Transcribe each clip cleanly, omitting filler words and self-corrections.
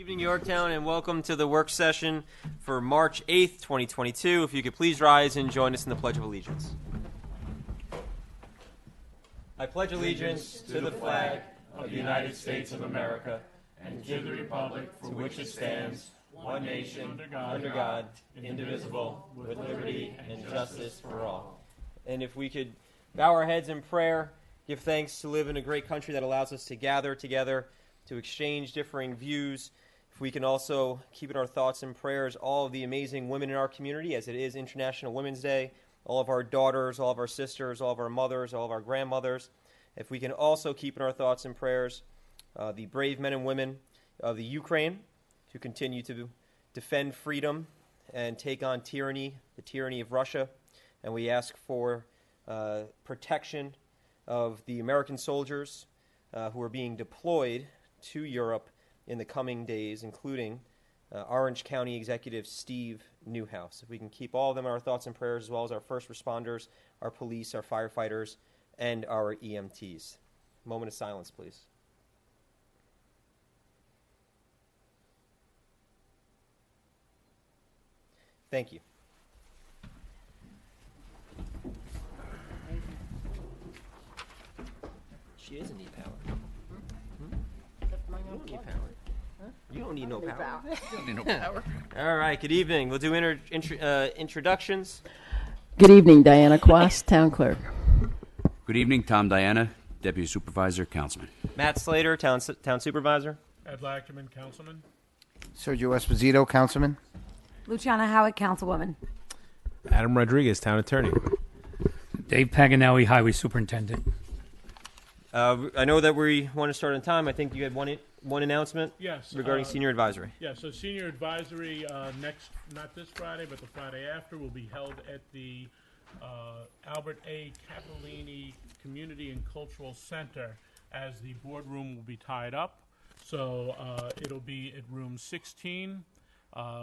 Evening, Yorktown, and welcome to the work session for March 8th, 2022. If you could please rise and join us in the Pledge of Allegiance. I pledge allegiance to the flag of the United States of America and to the republic for which it stands, one nation, under God, indivisible, with liberty and justice for all. And if we could bow our heads in prayer, give thanks to live in a great country that allows us to gather together, to exchange differing views. If we can also keep in our thoughts and prayers all of the amazing women in our community, as it is International Women's Day, all of our daughters, all of our sisters, all of our mothers, all of our grandmothers. If we can also keep in our thoughts and prayers the brave men and women of the Ukraine who continue to defend freedom and take on tyranny, the tyranny of Russia. And we ask for protection of the American soldiers who are being deployed to Europe in the coming days, including Orange County Executive Steve Newhouse. If we can keep all of them in our thoughts and prayers, as well as our first responders, our police, our firefighters, and our EMTs. Moment of silence, please. Thank you. She doesn't need power. You don't need power. You don't need no power. You don't need no power. All right, good evening. We'll do introductions. Good evening, Diana Quast, Town Clerk. Good evening, Tom Diana, Deputy Supervisor, Councilman. Matt Slater, Town Supervisor. Ed Lachman, Councilman. Sergio Esposito, Councilman. Luciana Howard, Councilwoman. Adam Rodriguez, Town Attorney. Dave Paganelli, Highway Superintendent. I know that we want to start on time. I think you had one announcement regarding Senior Advisory. Yeah, so Senior Advisory not this Friday, but the Friday after, will be held at the Albert A. Capellini Community and Cultural Center, as the boardroom will be tied up. So it'll be at room 16,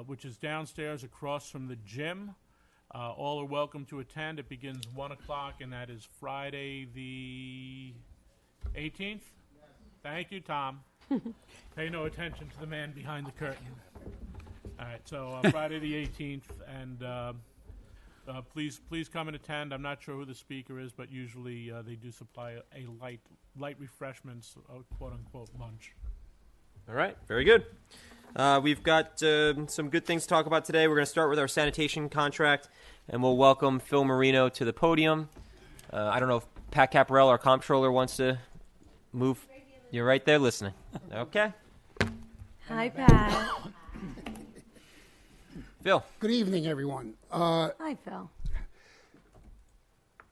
which is downstairs across from the gym. All are welcome to attend. It begins 1 o'clock, and that is Friday the 18th? Thank you, Tom. Pay no attention to the man behind the curtain. All right, so Friday the 18th, and please come and attend. I'm not sure who the speaker is, but usually they do supply a light refreshments, quote-unquote lunch. All right, very good. We've got some good things to talk about today. We're going to start with our sanitation contract, and we'll welcome Phil Marino to the podium. I don't know if Pat Caparella, our comptroller, wants to move. You're right there listening. Okay. Hi, Pat. Phil. Good evening, everyone. Hi, Phil.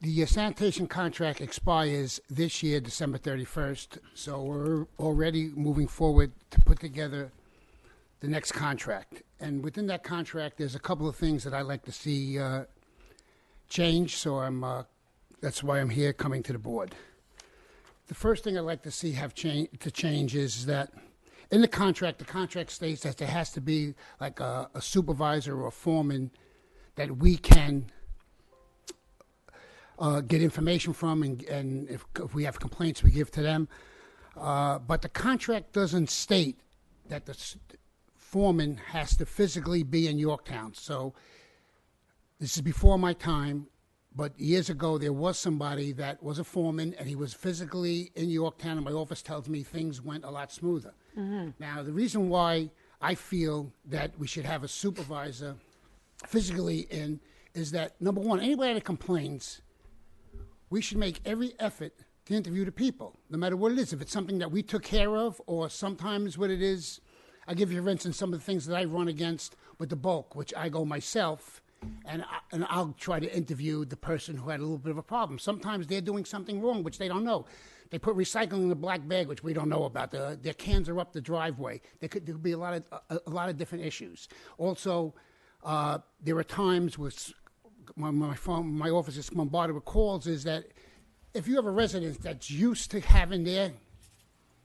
The sanitation contract expires this year, December 31st, so we're already moving forward to put together the next contract. And within that contract, there's a couple of things that I'd like to see change, so that's why I'm here coming to the board. The first thing I'd like to see change is that in the contract states that there has to be like a supervisor or a foreman that we can get information from, and if we have complaints, we give to them. But the contract doesn't state that the foreman has to physically be in Yorktown. So this is before my time. But years ago, there was somebody that was a foreman, and he was physically in Yorktown, and my office tells me things went a lot smoother. Mm-hmm. Now, the reason why I feel that we should have a supervisor physically in is that, number one, anybody that complains, we should make every effort to interview the people, no matter what it is. If it's something that we took care of, or sometimes what it is, I'll give you, for instance, some of the things that I run against with the bulk, which I go myself, and I'll try to interview the person who had a little bit of a problem. Sometimes they're doing something wrong, which they don't know. They put recycling in a black bag, which we don't know about. Their cans are up the driveway. There could be a lot of different issues. Also, there are times with my office is bombarded with calls. Is that if you have a resident that's used to having their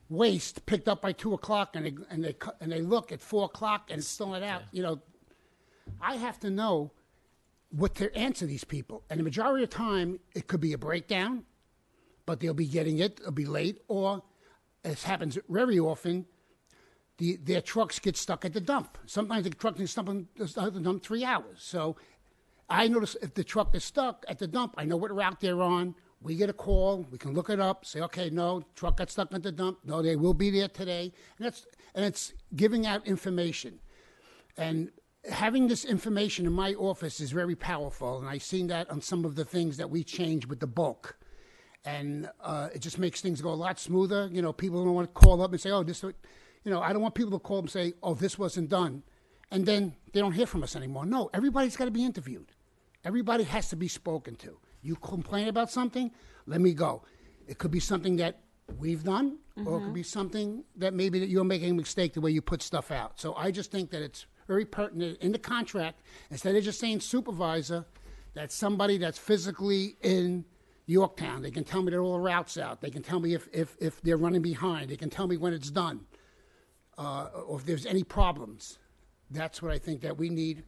waste picked up by 2 o'clock, and they look at 4 o'clock and it's still not out, I have to know what to answer these people. And the majority of the time, it could be a breakdown, but they'll be getting it, it'll be late, or, as happens very often, their trucks get stuck at the dump. Sometimes the truck gets stuck at the dump 3 hours. So I notice if the truck is stuck at the dump, I know what route they're on. We get a call. We can look it up. Say, okay, no, truck got stuck at the dump. No, they will be there today. And it's giving out information. And having this information in my office is very powerful. And I've seen that on some of the things that we change with the bulk. And it just makes things go a lot smoother. You know, people don't want to call up and say, oh, this, you know, I don't want people to call and say, oh, this wasn't done. And then they don't hear from us anymore. No, everybody's got to be interviewed. Everybody has to be spoken to. You complain about something, let me go. It could be something that we've done, or it could be something that maybe that you're making a mistake the way you put stuff out. So I just think that it's very pertinent in the contract, instead of just saying supervisor, that somebody that's physically in Yorktown, they can tell me that all the routes out. They can tell me if they're running behind. They can tell me when it's done, or if there's any problems. That's what I think that we need,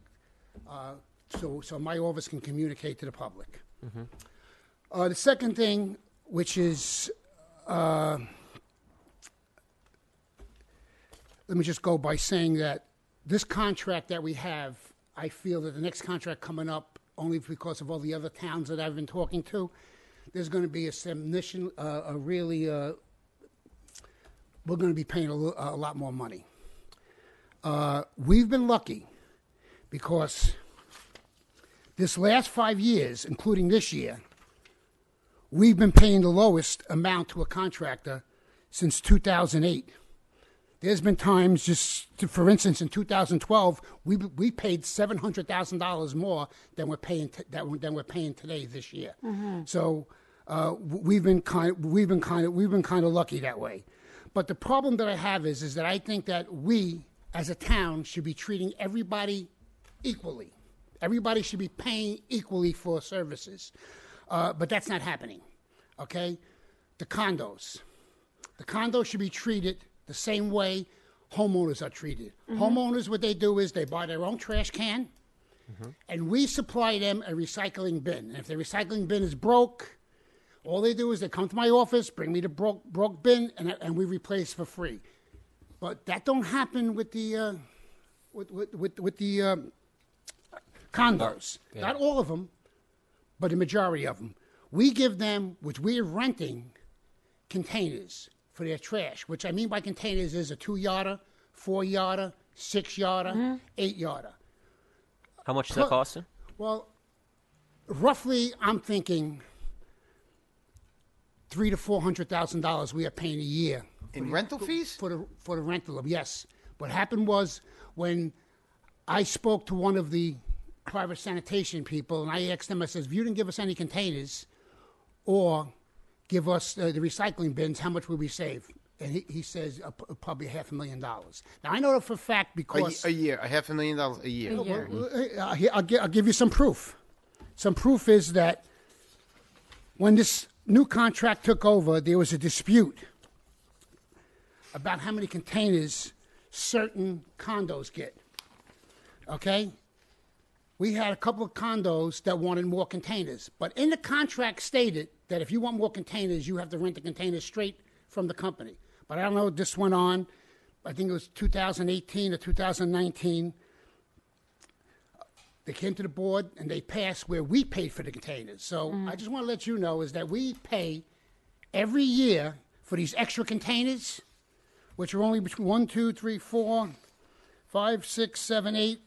so my office can communicate to the public. The second thing, which is, let me just go by saying that this contract that we have, I feel that the next contract coming up, only because of all the other towns that I've been talking to, there's going to be a submission, we're going to be paying a lot more money. We've been lucky because this last 5 years, including this year, we've been paying the lowest amount to a contractor since 2008. There's been times, for instance, in 2012, we paid $700,000 more than we're paying today this year. So we've been kind of lucky that way. But the problem that I have is that I think that we, as a town, should be treating everybody equally. Everybody should be paying equally for services. But that's not happening, okay? The condos should be treated the same way homeowners are treated. Homeowners, what they do is they buy their own trash can, and we supply them a recycling bin. And if the recycling bin is broke, all they do is they come to my office, bring me the broke bin, and we replace for free. But that don't happen with the condos. Yeah. Not all of them, but the majority of them. We give them, which we're renting, containers for their trash. Which I mean by containers is a 2-yarder, 4-yarder, 6-yarder, 8-yarder. How much is that costing? Well, roughly, I'm thinking $300,000 to $400,000 we are paying a year In rental fees? for the rental of. Yes. What happened was when I spoke to one of the private sanitation people, and I asked them, I says, if you didn't give us any containers or give us the recycling bins, how much would we save? And he says probably $500,000. Now, I know that for a fact because... A year, $500,000 a year. I'll give you some proof. Some proof is that when this new contract took over, there was a dispute about how many containers certain condos get. Okay? We had a couple of condos that wanted more containers. But in the contract stated that if you want more containers, you have to rent the containers straight from the company. But I don't know, this went on, I think it was 2018 or 2019. They came to the board and they passed where we paid for the containers. So I just want to let you know is that we pay every year for these extra containers, which are only between 1, 2, 3, 4, 5, 6, 7, 8.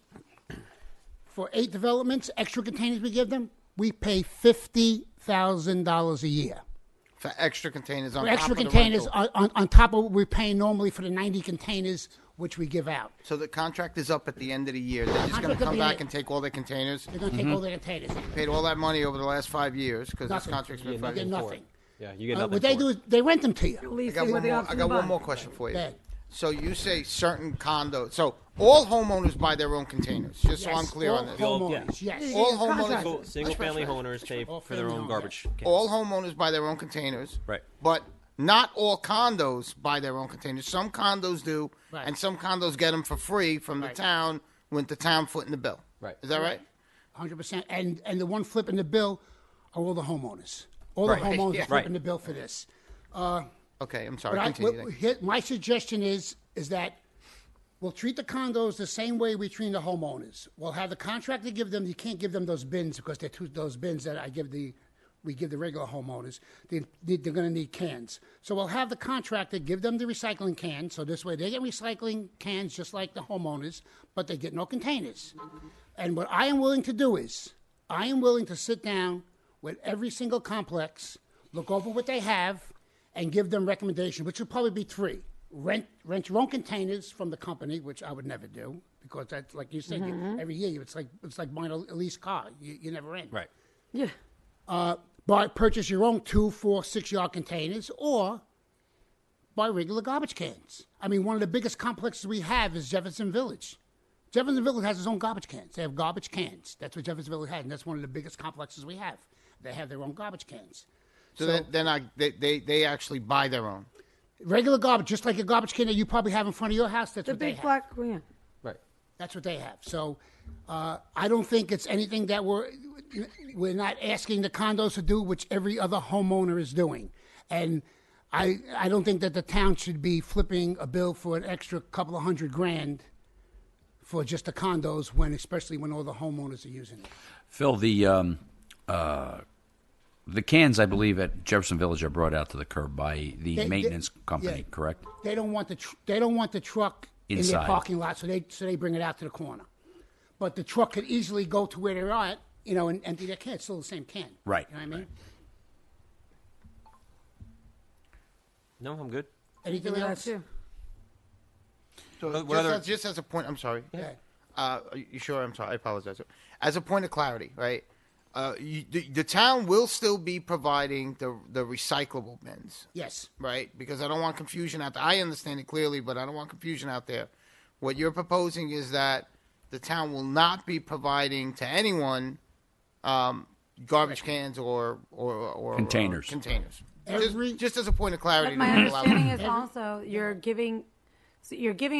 For 8 developments, extra containers we give them, we pay $50,000 a year. For extra containers on For top extra of the containers rental. on top of what we're paying normally for the 90 containers which we give out. So the contract is up at the end of the year. They're just going Contract to at come the back end. and take all their containers. They're going to take all the containers. Paid all that money over the last 5 years because this Nothing. contract's been 5 They get years. nothing. Yeah, you get What they do is they rent them to you. I got one more question for you. Go ahead. So you say certain condos. So all homeowners buy their own containers. Just so I'm Yes, clear all on this. homeowners, yes. All homeowners. Contractors. Single-family owners pay All for their family own owned, garbage. cans. All homeowners buy their own containers. Right. But not all condos buy their own containers. Some condos do, Right. and some condos get them for free from the Right. town with the town footing the bill. Right. Is that right? 100%. And the one flipping the bill are all the homeowners. All the Right. homeowners Yeah. are flipping Right. the bill for this. Okay, I'm sorry. But Continue. my suggestion is that We'll treat the condos the same way we treat the homeowners. We'll have the contractor give them. You can't give them those bins because those bins that we give the regular homeowners. They're going to need cans. So we'll have the contractor give them the recycling cans. So this way they get recycling cans just like the homeowners, but they get no containers. And what I am willing to do is I am willing to sit down with every single complex, look over what they have, and give them recommendations, which will probably be 3. Rent your own containers from the company, which I would never do because that's like you said. Every year it's like buying a leased car. You never rent. Right. Yeah. Purchase your own 2, 4, 6-yard containers, or buy regular garbage cans. I mean, one of the biggest complexes we have is Jefferson Village. Jefferson Village has its own garbage cans. They have garbage cans. That's what Jefferson Village has, and that's one of the biggest complexes we have. They have their own garbage cans. So they're not, they actually buy their own. Regular garbage, just like a garbage can that you probably have in front of your house. That's The what they big have. black, yeah. Right. That's what they have. So I don't think it's anything that we're not asking the condos to do, which every other homeowner is doing. And I don't think that the town should be flipping a bill for an extra couple of $100,000 for just the condos, especially when all the homeowners are using it. Phil, the cans, I believe, at Jefferson Village are brought out to the curb by the maintenance company, yeah. correct? They don't want the truck in their Inside. parking lot, so they bring it out to the corner. But the truck could easily go to where they're at, and empty their can. It's still the same can. Right. You know what I mean? No, I'm good. Anything Do that else? too. So What other- just as a point, I'm sorry. Yeah. Are you sure? I'm sorry. I apologize. As a point of clarity, right? The town will still be providing the recyclable bins, Yes. right? Because I don't want confusion out there. I understand it clearly, but I don't want confusion out there. What you're proposing is that the town will not be providing to anyone garbage cans or Containers. containers. Every- Just as a point of clarity. But my to allow- understanding is also you're giving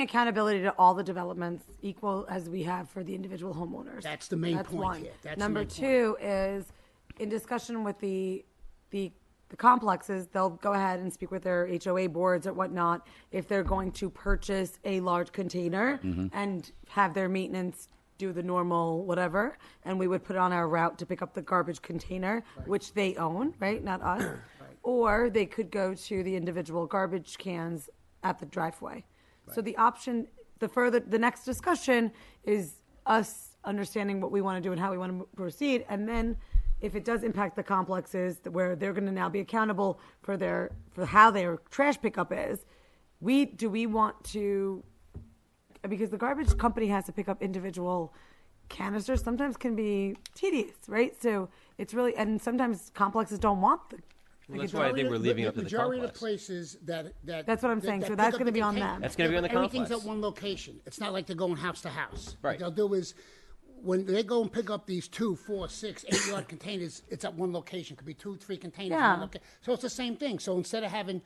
accountability to all the developments equal as we have for the individual homeowners. That's the main That's point one. here. That's the Number main 2 is in discussion with the complexes, they'll go ahead and speak with their HOA boards or whatnot if they're going to purchase a large container and have their maintenance do the normal whatever, and we would put it on our route to pick up the garbage container, which they own, right? Not us. Or they could go to the individual garbage cans at the driveway. So the option, the next discussion is us understanding what we want to do and how we want to proceed, and then if it does impact the complexes where they're going to now be accountable for how their trash pickup is, do we want to, because the garbage company has to pick up individual canisters, sometimes can be tedious, right? So it's really, and sometimes complexes don't want the. Well, that's why I think we're leaving it up to the majority complex. of the places that That's what I'm saying. So pick that's up gonna the be on container- them. That's gonna be on the Everything's complex. at one location. It's not like they're going house to house. Right. What they'll do is when they go and pick up these 2, 4, 6, 8-yard containers, it's at one location. Could be 2, 3 containers. in Yeah. one so it's the same thing. So instead of having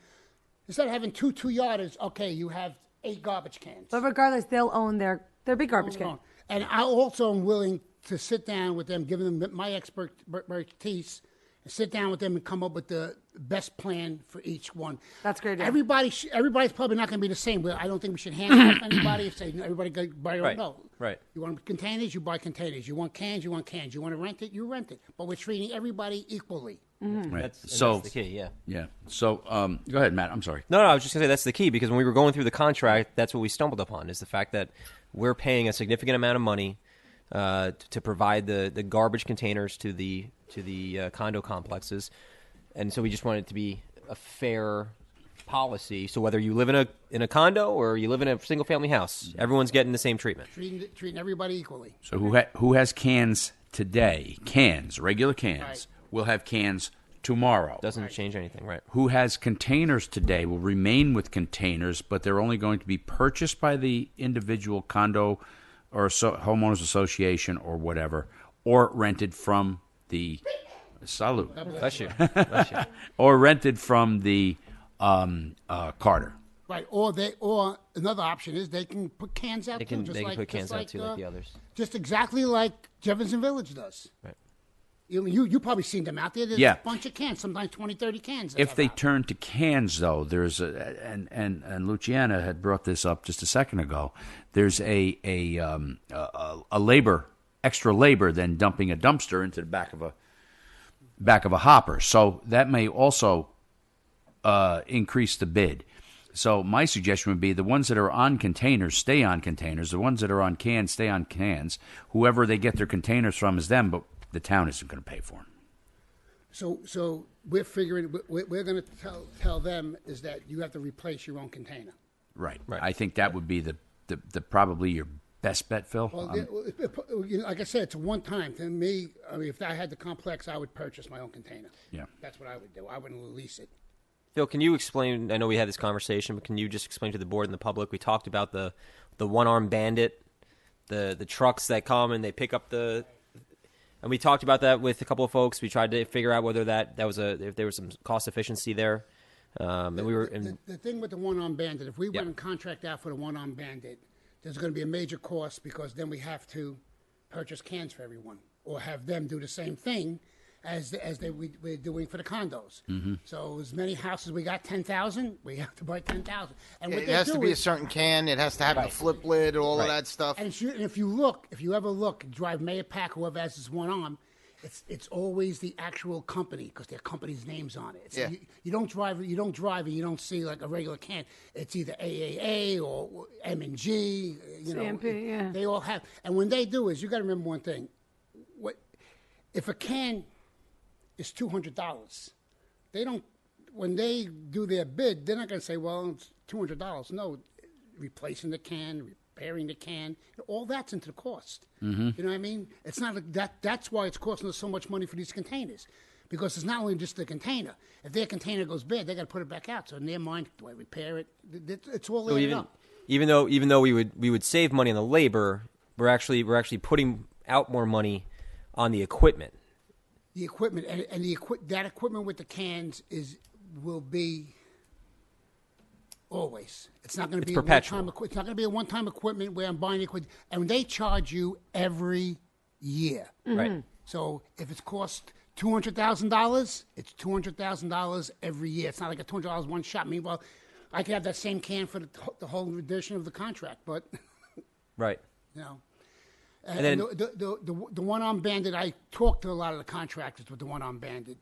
2 2-yarders, okay, you have 8 garbage cans. But regardless, they'll own their big garbage can. And I also am willing to sit down with them, giving them my expertise, and sit down with them and come up with the best plan for each one. That's a great idea. Everybody's probably not going to be the same. I don't think we should hand off anybody and say everybody go buy your own. Right, No. right. You want containers, you buy containers. You want cans, you want cans. You want to rent it, you rent it. But we're treating everybody equally. Right. That's So, the key, yeah. yeah. So, go ahead, Matt. I'm sorry. No, I was just going to say that's the key because when we were going through the contract, that's what we stumbled upon is the fact that we're paying a significant amount of money to provide the garbage containers to the condo complexes, and so we just wanted it to be a fair policy. So whether you live in a condo or you live in a single family house, everyone's getting the same treatment. Treating everybody equally. So, who has cans today? Cans, regular cans. Right. Will have cans tomorrow. Doesn't change anything, right? Who has containers today will remain with containers, but they're only going to be purchased by the individual condo or homeowners association or whatever, or rented from the salute, Bless you. Bless you. or rented from the Carter. Right. Or another option is they can put cans out They too. can Just they can like, put cans just out like, too, like the others. Just exactly like Jefferson Village does. Right. You probably seen them out there. There's Yeah. a bunch of cans, sometimes 20, 30 cans. If they have out. turn to cans, though, there's and Luciana had brought this up just a second ago. There's a extra labor than dumping a dumpster into the back of a hopper. So that may also increase the bid. So my suggestion would be the ones that are on containers stay on containers. The ones that are on cans stay on cans. Whoever they get their containers from is them, but the town isn't going to pay for them. So we're figuring we're going to tell them is that you have to replace your own container. Right. I think that would be the probably your best bet, Phil. Well, like I said, it's a one time. To me, I mean, if I had the complex, I would purchase my own container. Yeah. That's what I would do. I wouldn't lease it. Phil, can you explain? I know we had this conversation, but can you just explain to the board and the public? We talked about the one-armed bandit, the trucks that come and they pick up and we talked about that with a couple of folks. We tried to figure out whether if there was some cost efficiency there. The thing with the one-armed bandit, if we went and contract out for the one-armed bandit, there's going to be a major cost because then we have to purchase cans for everyone or have them do the same thing as we're doing for the condos. Mm-hmm. So as many houses we got 10,000, we have to buy 10,000. And what It they has do to be a is- certain can. It has to have the flip lid, all of that stuff. And if you ever look, drive Mayor Pack, whoever has this one arm, it's always the actual company because their company's name's on it. Yeah. You don't drive and you don't see like a regular can. It's either AAA or M&G. CMP, yeah. They all have. And when they do is you got to remember one thing. If a can is $200, they don't. When they do their bid, they're not going to say, "Well, it's $200." No, replacing the can, repairing the can, all that's into the cost. Mm-hmm. You know what I mean? It's not like that. That's why it's costing us so much money for these containers, because it's not only just the container. If their container goes bad, they got to put it back out. So in their mind, do I repair it? It's all So added up. even though we would save money on the labor, we're actually putting out more money on the equipment. The equipment and that equipment with the cans will be always. It's not going to be perpetual. It's not going to be a one-time equipment where I'm buying equipment, and they charge you every year. Right. So if it's cost $200,000, it's $200,000 every year. It's not like a $200 one shot. Meanwhile, I could have that same can for the whole edition of the contract, but Right. you know. And then- the one-armed bandit, I talked to a lot of the contractors with the one-armed bandit.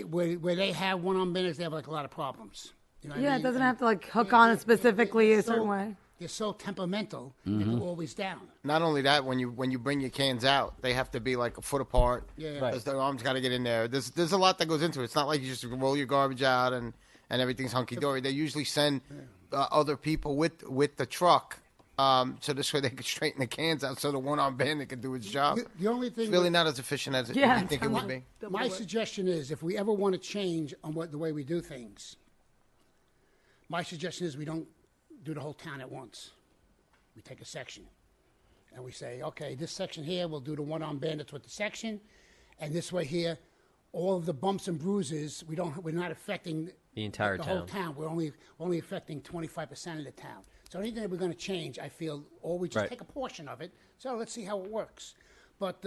Where they have one-armed bandits, they have like a lot of problems. You know what I Yeah, mean? it doesn't And have to like hook on it specifically a certain way. They're so temperamental, they're always down. Not only that, when you bring your cans out, they have to be like a foot apart. Yeah. Because their arms got to get in there. There's a lot that goes into it. It's not like you just roll your garbage out and everything's hunky dory. They usually send other people with the truck. So this way they can straighten the cans out so the one-armed bandit can do its job. The only thing It's really not as efficient as you think it would be. My suggestion is, if we ever want to change on the way we do things, my suggestion is we don't do the whole town at once. We take a section, and we say, okay, this section here, we'll do the one-armed bandits with the section, and this way here, all of the bumps and bruises, we're not affecting The entire the town. whole town. We're only affecting 25% of the town. So anything that we're going to change, I feel, or we just Right. take a portion of it. So let's see how it works. But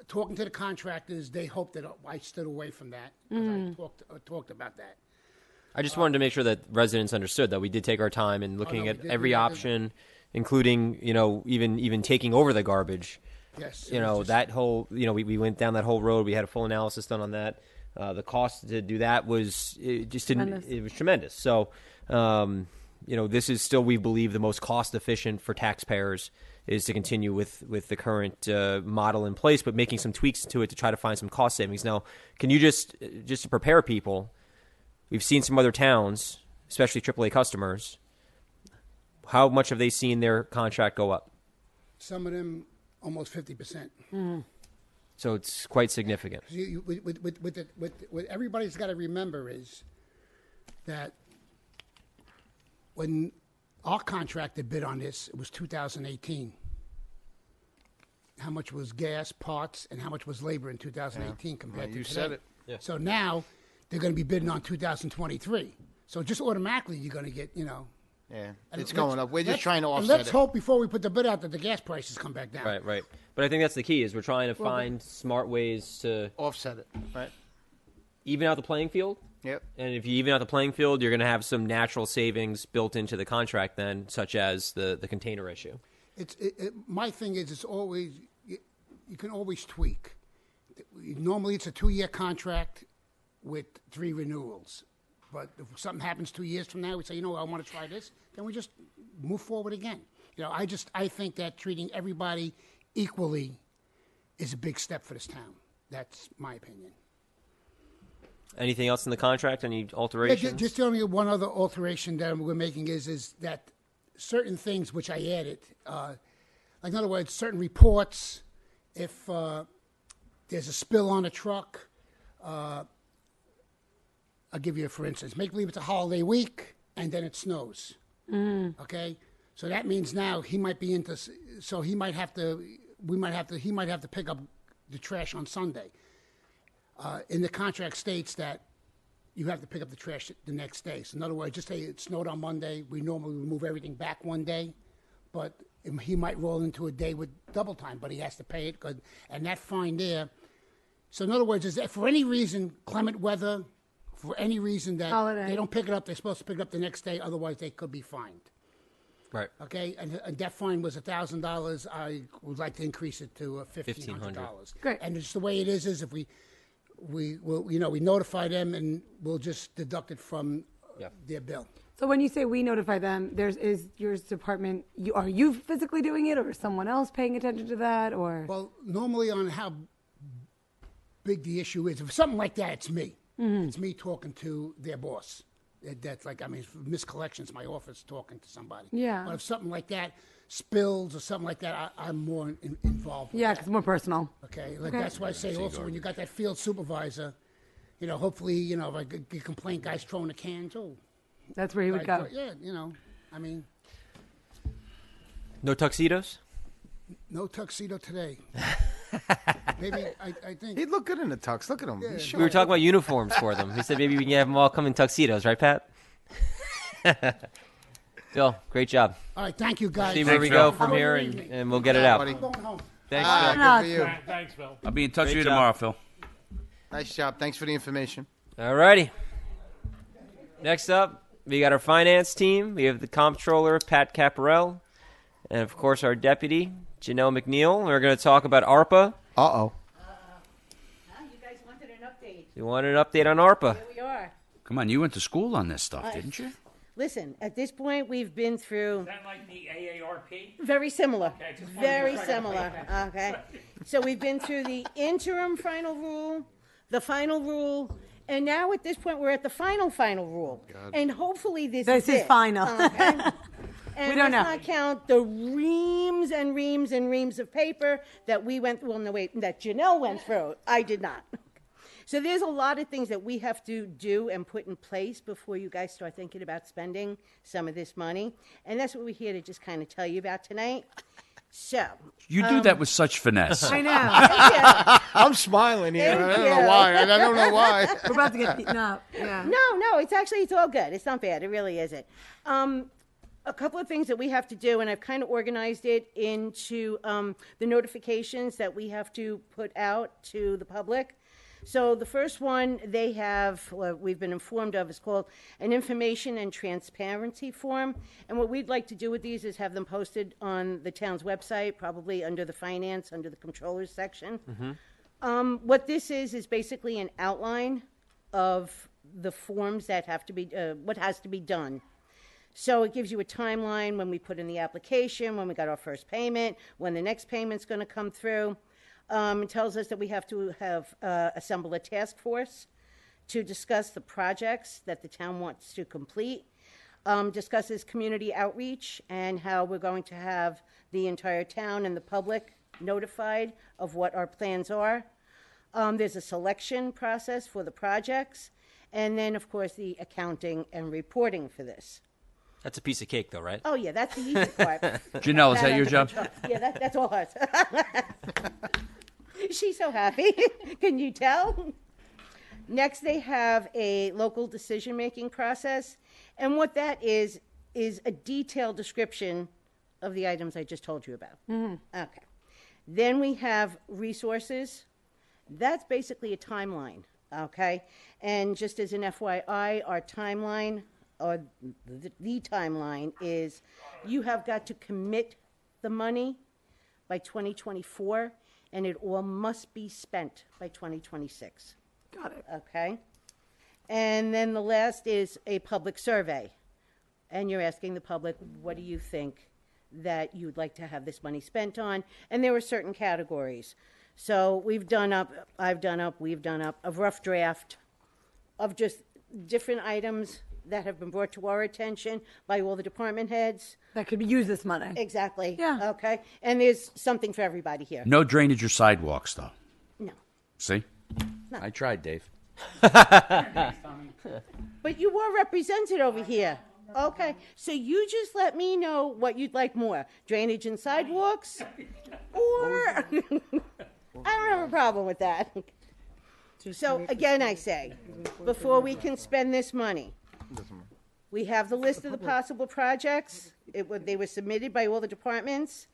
talking to the contractors, they hope that I stood away from that. 'Cause I talked about that. I just wanted to make sure that residents understood that we did take our time in looking no, at we did. every We did. option, including even taking over the garbage. Yes. You know, that whole, we went down that whole road. We had a full analysis done on that. The cost to do that was, it was tremendous. So, this is still, we believe, the most cost efficient for taxpayers is to continue with the current model in place, but making some tweaks to it to try to find some cost savings. Now, can you just to prepare people, we've seen some other towns, especially AAA customers, how much have they seen their contract go up? Some of them almost 50%. So it's quite significant. What everybody's got to remember is that when our contractor bid on this, it was 2018. How much was gas, parts, and how much was labor in 2018 compared to you today? said it. Yeah. So now they're going to be bidding on 2023. So just automatically you're going to get, Yeah, And it's going up. We're just let's- trying to and offset let's it. hope before we put the bid out that the gas prices come back down. Right. But I think that's the key is we're trying to find smart ways to Offset it, right? even out the playing field. Yep. And if you even out the playing field, you're going to have some natural savings built into the contract then, such as the container issue. My thing is, it's always you can always tweak. Normally, it's a 2-year contract with 3 renewals. But if something happens 2 years from now, we say, I want to try this. Then we just move forward again. I think that treating everybody equally is a big step for this town. That's my opinion. Anything else in the contract? Any Yeah, alterations? just only one other alteration that we're making is that certain things which I added, like in other words, certain reports, if there's a spill on a truck, I'll give you for instance. Make believe it's a holiday week and then it snows. Okay, so that means now he might be into. So he might have to. He might have to pick up the trash on Sunday. In the contract states that you have to pick up the trash the next day. So in other words, just say it snowed on Monday. We normally move everything back one day, but he might roll into a day with double time, but he has to pay it. And that fine there. So in other words, is that for any reason, clement weather, for any reason that Holiday. they don't pick it up, they're supposed to pick it up the next day. Otherwise, they could be fined. Right. Okay, and that fine was $1,000. I would like to increase it to $1,500. Great. And just the way it is if we will, we notify them and we'll just deduct it from their bill. So when you say we notify them, is your department, are you physically doing it or is someone else paying attention to that or? Well, normally on how big the issue is, if something like that, it's me. It's me talking to their boss. That's like, miscollections, my office talking to somebody. Yeah. But if something like that spills or something like that, I'm more involved with Yeah, that. because it's more personal. Okay, that's why I say also when you got that field supervisor, hopefully, if I get a complaint, guys throwing the cans, That's where he would go. Yeah, No tuxedos? no tuxedo today. Maybe, I think. He'd look good in a tux. Look at him. He's We short. were talking about uniforms for them. He said maybe we can have them all come in tuxedos, right, Pat? Bill, great job. All right, thank you, guys. See where we Phil. go from Have a here, good evening. and we'll get it out. buddy. I'm going home. Thanks, Ah, Bill. good for you. Thanks, Phil. I'll be in touch with you job. tomorrow, Phil. Nice job. Thanks for the information. All righty. Next up, we got our finance team. We have the comptroller, Pat Caparel, and, of course, our deputy, Janelle McNeil. We're going to talk about ARPA. Uh-oh. You guys wanted an update. You want an update on ARPA? Here we are. Come on, you went to school on this stuff, didn't you? Listen, at this point, we've been through that like the AARP? very similar. just wanted to Very check. similar. Okay. So we've been through the interim final rule, the final rule, and now at this point, we're at the final rule. And hopefully this This is it. final. Okay? And We don't know. let's not count the reams and reams and reams of paper that we went through. Well, no, wait, that Janelle went through. I did not. So there's a lot of things that we have to do and put in place before you guys start thinking about spending some of this money. And that's what we're here to just kind of tell you about tonight. So, You do that with such finesse. I know. yeah. I'm smiling here. Thank I don't you. know why. I don't know why. We're about to get beaten up. Yeah. No, it's all good. It's not bad. It really isn't. A couple of things that we have to do, and I've kind of organized it into the notifications that we have to put out to the public. So the first one we've been informed of is called an information and transparency form. And what we'd like to do with these is have them posted on the town's website, probably under the finance, under the controllers section. What this is basically an outline of the forms that have to be, what has to be done. So it gives you a timeline when we put in the application, when we got our first payment, when the next payment's going to come through. It tells us that we have to assemble a task force to discuss the projects that the town wants to complete. Discusses community outreach and how we're going to have the entire town and the public notified of what our plans are. There's a selection process for the projects. And then, of course, the accounting and reporting for this. That's a piece of cake, though, right? Oh, yeah, that's the easy part. Janelle, is that your job? Yeah, that's all hers. She's so happy. Can you tell? Next, they have a local decision-making process. And what that is, is a detailed description of the items I just told you about. Okay. Then we have resources. That's basically a timeline, okay? And just as an FYI, our timeline, or the timeline is you have got to commit the money by 2024, and it all must be spent by 2026. Got it. Okay? And then the last is a public survey. And you're asking the public, what do you think that you'd like to have this money spent on? And there were certain categories. So we've done up a rough draft of just different items that have been brought to our attention by all the department heads. That could be used this money. Exactly. Yeah. Okay. And there's something for everybody here. No drainage or sidewalks, though. No. See? I tried, Dave. But you were represented over here. Okay. So you just let me know what you'd like more. Drainage and sidewalks? Or I don't have a problem with that. So again, I say, before we can spend this money, we have the list of the possible projects. They were submitted by all the departments.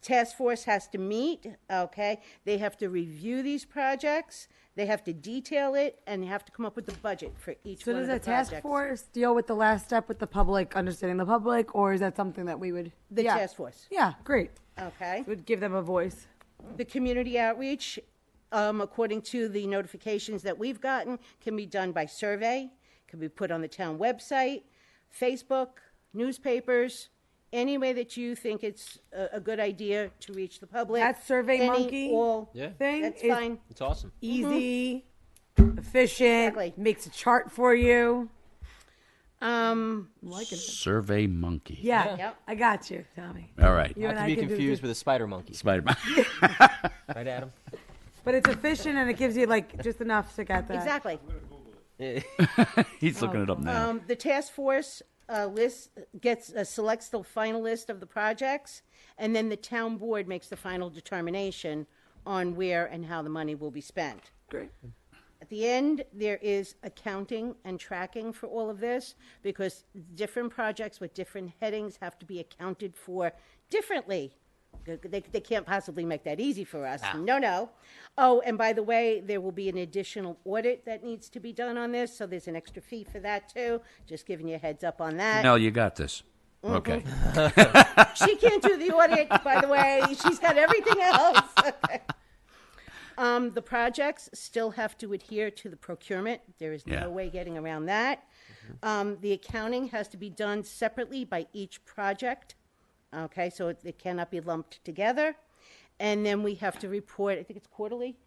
Task force has to meet, okay? They have to review these projects. They have to detail it, and they have to come up with the budget for each So one does of the the task projects. force deal with the last step with the public, understanding the public, or is that something that we would? The yeah. task force, Yeah, great. okay? Would give them a voice. The community outreach, according to the notifications that we've gotten, can be done by survey, can be put on the town website, Facebook, newspapers, any way that you think it's a good idea to reach the public. That Survey Any, Monkey all, Yeah. thing That's is fine. It's awesome. easy, efficient, Exactly. makes a chart for you. Um, I'm liking it. Survey Monkey. Yeah, Yep. I got you, Tommy. All right. You Not and to I be can do confused this. with a spider monkey. Spider-Man. Right, Adam? But it's efficient and it gives you like just enough to get that. exactly. He's looking it up now. The task force selects the final list of the projects, and then the town board makes the final determination on where and how the money will be spent. Great. At the end, there is accounting and tracking for all of this, because different projects with different headings have to be accounted for differently. They can't possibly make that easy for us. No. Oh, and by the way, there will be an additional audit that needs to be done on this, so there's an extra fee for that too. Just giving you a heads up on that. Mel, you got this. Okay. She can't do the audit, by the way. She's got everything else. Okay. The projects still have to adhere to the procurement. There is Yeah. no way getting around that. The accounting has to be done separately by each project. Okay, so it cannot be lumped together. And then we have to report, I think it's quarterly?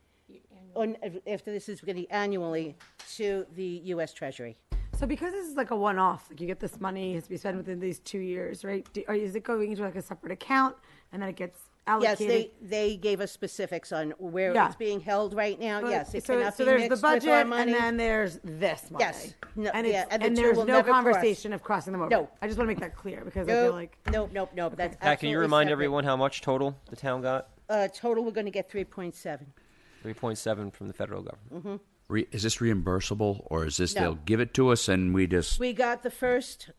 After this is going to be annually, to the U.S. Treasury. So because this is like a one-off, like you get this money, it has to be spent within these 2 years, right? Or is it going into like a separate account and then it gets Yes, allocated? they gave us specifics on where Yeah. it's being held right now. Yes, it so, cannot so be there's the mixed with our budget, money. and then there's this money. Yes. No, and, yeah, it's, and the and two there's will no never cross. conversation of crossing them over. No. I just want to make that clear because I feel like Nope. That's Pat, can you absolutely remind separate. everyone how much total the town got? Total, we're going to get 3.7. 3.7 from the federal government. Is this reimbursable, or is this No. they'll give it to us and we just... We got the first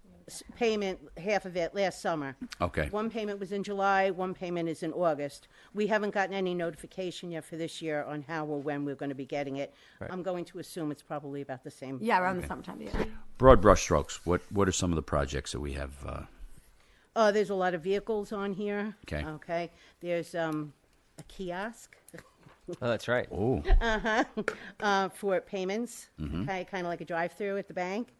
payment, half of it, last summer. Okay. One payment was in July, one payment is in August. We haven't gotten any notification yet for this year on how or when we're going to be getting it. Right. I'm going to assume it's probably about the same. yeah, around the summertime. Yeah. Broad brushstrokes. What are some of the projects that we have? There's a lot of vehicles on here. Okay. Okay. There's a kiosk. Oh, that's right. Oh, For payments, okay, kind of like a drive-through at the bank